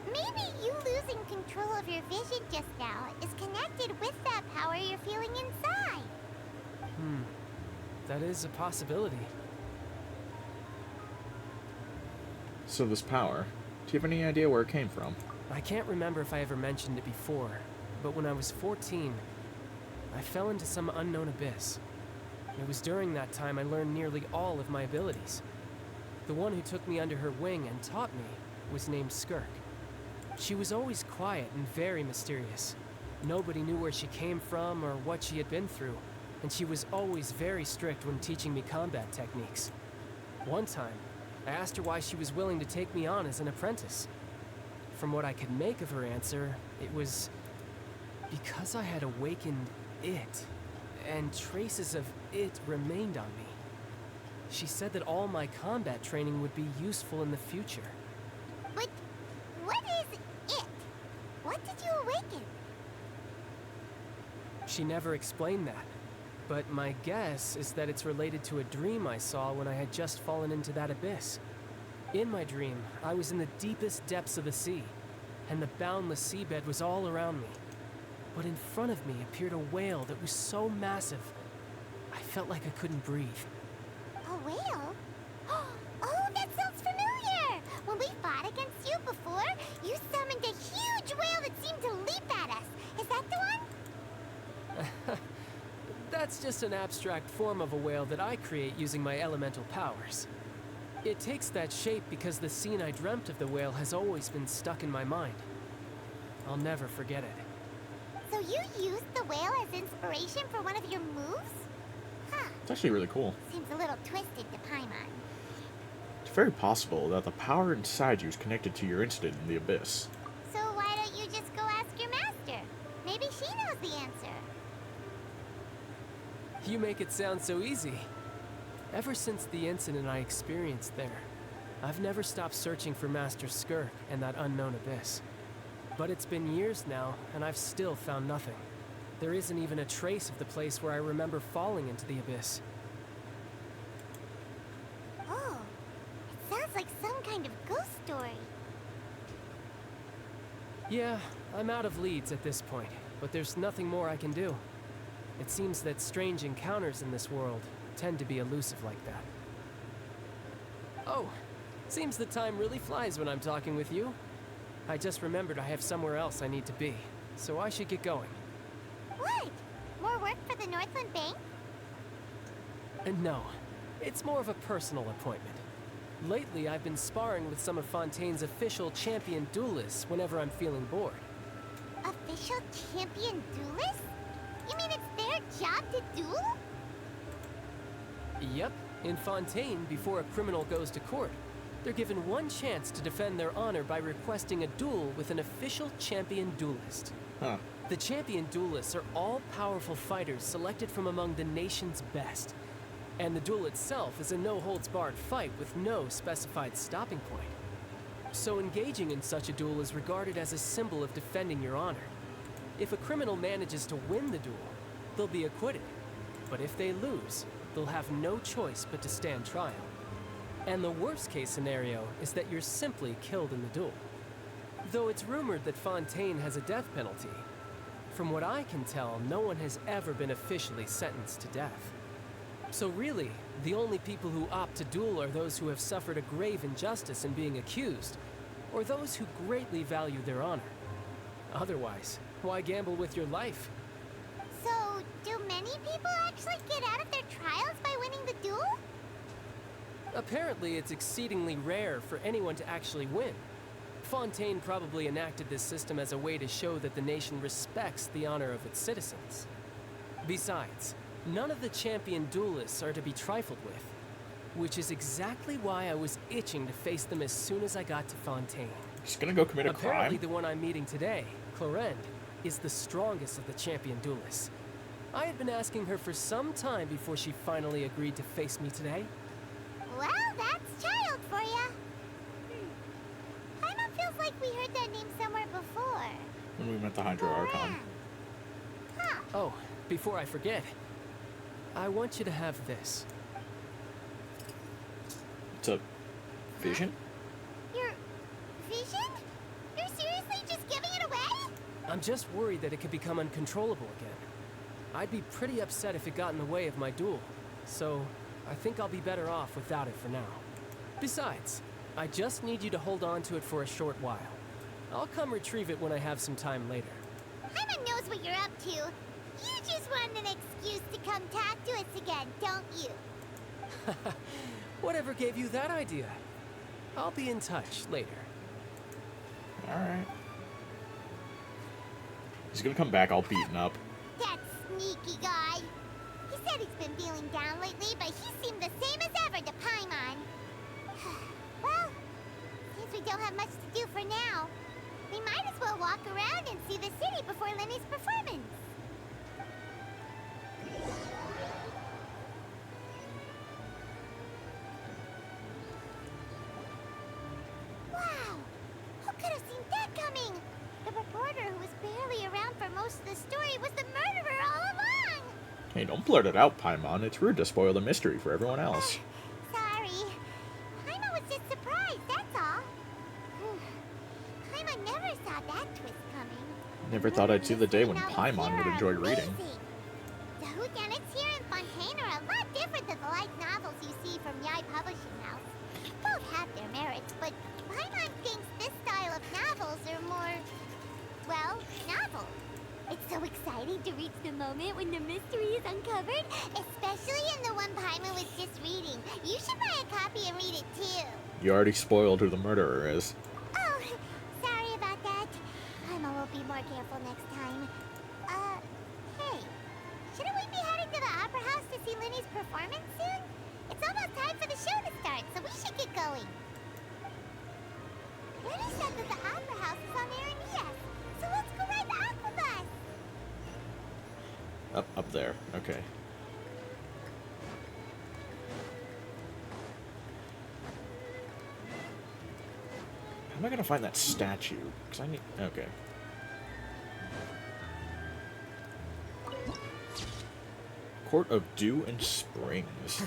Maybe you losing control of your vision just now is connected with that power you're feeling inside. That is a possibility. So this power, do you have any idea where it came from? I can't remember if I ever mentioned it before, but when I was 14, I fell into some unknown abyss. It was during that time I learned nearly all of my abilities. The one who took me under her wing and taught me was named Skirk. She was always quiet and very mysterious. Nobody knew where she came from or what she had been through, and she was always very strict when teaching me combat techniques. One time, I asked her why she was willing to take me on as an apprentice. From what I could make of her answer, it was because I had awakened it, and traces of it remained on me. She said that all my combat training would be useful in the future. But what is it? What did you awaken? She never explained that, but my guess is that it's related to a dream I saw when I had just fallen into that abyss. In my dream, I was in the deepest depths of the sea, and the boundless seabed was all around me. But in front of me appeared a whale that was so massive, I felt like I couldn't breathe. A whale? Oh, that sounds familiar! When we fought against you before, you summoned a huge whale that seemed to leap at us. Is that the one? That's just an abstract form of a whale that I create using my elemental powers. It takes that shape because the scene I dreamt of the whale has always been stuck in my mind. I'll never forget it. So you used the whale as inspiration for one of your moves? Huh. It's actually really cool. Seems a little twisted to Paimon. It's very possible that the power inside you is connected to your incident in the abyss. So why don't you just go ask your master? Maybe she knows the answer. You make it sound so easy. Ever since the incident I experienced there, I've never stopped searching for Master Skirk and that unknown abyss. But it's been years now, and I've still found nothing. There isn't even a trace of the place where I remember falling into the abyss. Oh, it sounds like some kind of ghost story. Yeah, I'm out of leads at this point, but there's nothing more I can do. It seems that strange encounters in this world tend to be elusive like that. Oh, seems the time really flies when I'm talking with you. I just remembered I have somewhere else I need to be, so I should get going. What? More work for the Northland Bank? No, it's more of a personal appointment. Lately, I've been sparring with some of Fontaine's official champion duelists whenever I'm feeling bored. Official champion duelists? You mean it's their job to duel? Yep, in Fontaine, before a criminal goes to court, they're given one chance to defend their honor by requesting a duel with an official champion duelist. Huh. The champion duelists are all powerful fighters selected from among the nation's best. And the duel itself is a no-holds-barred fight with no specified stopping point. So engaging in such a duel is regarded as a symbol of defending your honor. If a criminal manages to win the duel, they'll be acquitted. But if they lose, they'll have no choice but to stand trial. And the worst-case scenario is that you're simply killed in the duel. Though it's rumored that Fontaine has a death penalty, from what I can tell, no one has ever been officially sentenced to death. So really, the only people who opt to duel are those who have suffered a grave injustice in being accused, or those who greatly value their honor. Otherwise, why gamble with your life? So, do many people actually get out of their trials by winning the duel? Apparently, it's exceedingly rare for anyone to actually win. Fontaine probably enacted this system as a way to show that the nation respects the honor of its citizens. Besides, none of the champion duelists are to be trifled with, which is exactly why I was itching to face them as soon as I got to Fontaine. Just gonna go commit a Apparently, crime? the one I'm meeting today, Clorinde, is the strongest of the champion duelists. I had been asking her for some time before she finally agreed to face me today. Well, that's child for ya. Paimon feels like we heard that name somewhere before. When we met the Hydra Archon. Huh. Oh, before I forget, I want you to have this. It's a vision? Your vision? You're seriously just giving it away? I'm just worried that it could become uncontrollable again. I'd be pretty upset if it got in the way of my duel, so I think I'll be better off without it for now. Besides, I just need you to hold on to it for a short while. I'll come retrieve it when I have some time later. Paimon knows what you're up to. You just want an excuse to come talk to us again, don't you? Whatever gave you that idea? I'll be in touch later. Alright. He's gonna come back all beaten up. That sneaky guy. He said he's been feeling down lately, but he seemed the same as ever to Paimon. Well, since we don't have much to do for now, we might as well walk around and see the city before Lenny's performance. Wow! Who could have seen that coming? The reporter who was barely around for most of the story was the murderer all along! Hey, don't blurt it out, Paimon. It's rude to spoil the mystery for everyone else. Sorry. Paimon was just surprised, that's all. Paimon never saw that twist coming. Never thought I'd see the day when Paimon would enjoy reading. The whodunits here in Fontaine are a lot different than the light novels you see from Yai Publishing House. Both have their merits, but Paimon thinks this style of novels are more, well, novel. It's so exciting to reach the moment when the mystery is uncovered, especially in the one Paimon was just reading. You should buy a copy and read it too. You already spoiled who the murderer is. Oh, sorry about that. Paimon will be more careful next time. Hey, shouldn't we be heading to the Opera House to see Lenny's performance soon? It's almost time for the show to start, so we should get going. Lenny said that the Opera House is on Aranias, so let's go ride the Aqua Bus. Up there. Okay. How am I gonna find that statue? Because I need... Okay. Court of Dew and Springs.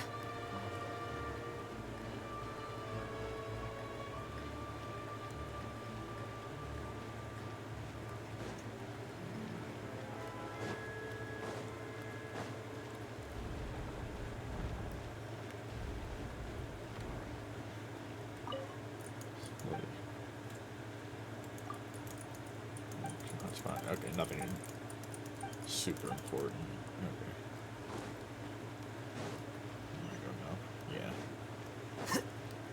That's fine. Okay, nothing super important. Okay. I don't know. Yeah.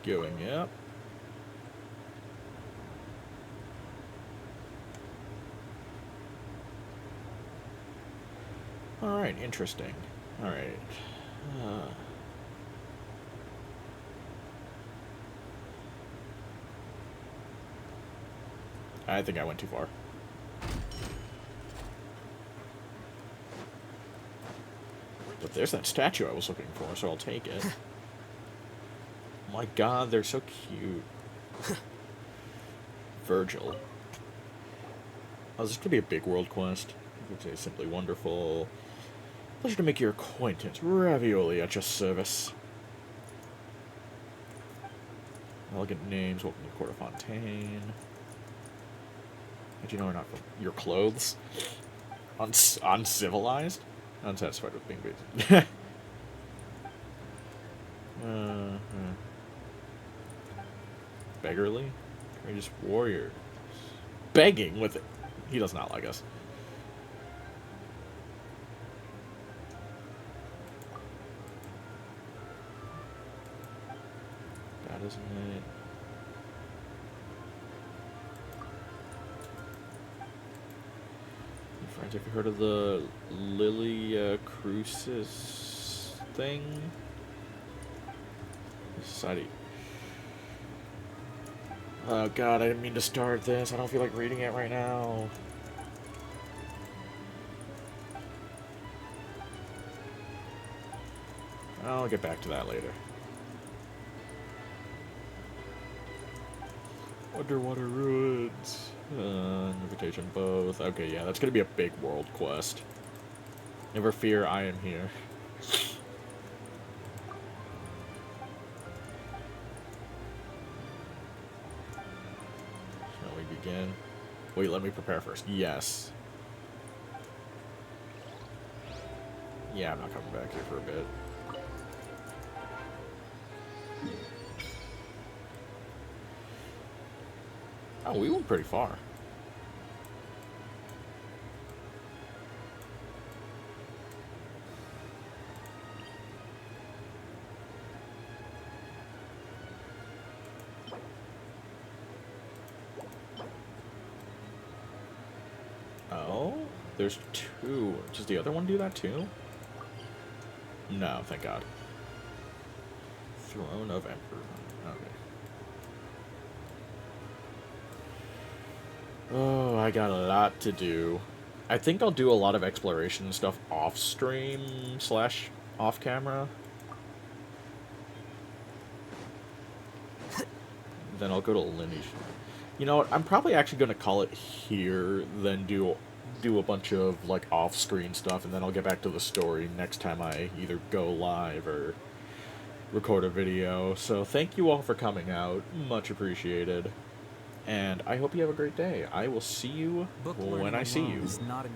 Going up. Alright, interesting. Alright. I think I went too far. But There's that statue I was looking for, so I'll take it. My god, they're so cute. Virgil. Oh, this could be a big world quest. I would say simply wonderful. Pleasure to make your acquaintance. Ravioli at your service. Elegant names. Welcome to the court of Fontaine. Did you know we're not from your clothes? Uncivilized? Unsatisfied with being basic. Beggarly? Courageous warrior. Begging with it. He does not like us. That isn't it. Friends, have you heard of the Lilia Crucis thing? Society. Oh god, I didn't mean to start this. I don't feel like reading it right now. I'll get back to that later. Underwater ruins. Invitation both. Okay, yeah, that's gonna be a big world quest. Never fear, I am here. Shall we begin? Wait, let me prepare first. Yes. Yeah, I'm not coming back here for a bit. Oh, we went pretty far. Oh, there's two. Does the other one do that too? No, thank God. Throne of Emperor. Okay. Oh, I got a lot to do. I think I'll do a lot of exploration and stuff off stream / off camera. Then I'll go to Lineage. You know what? I'm probably actually going to call it here, then do a bunch of like off-screen stuff, and then I'll get back to the story next time I either go live or record a video. So thank you all for coming out. Much appreciated. And I hope you have a great day. I will see you when I see you. Is not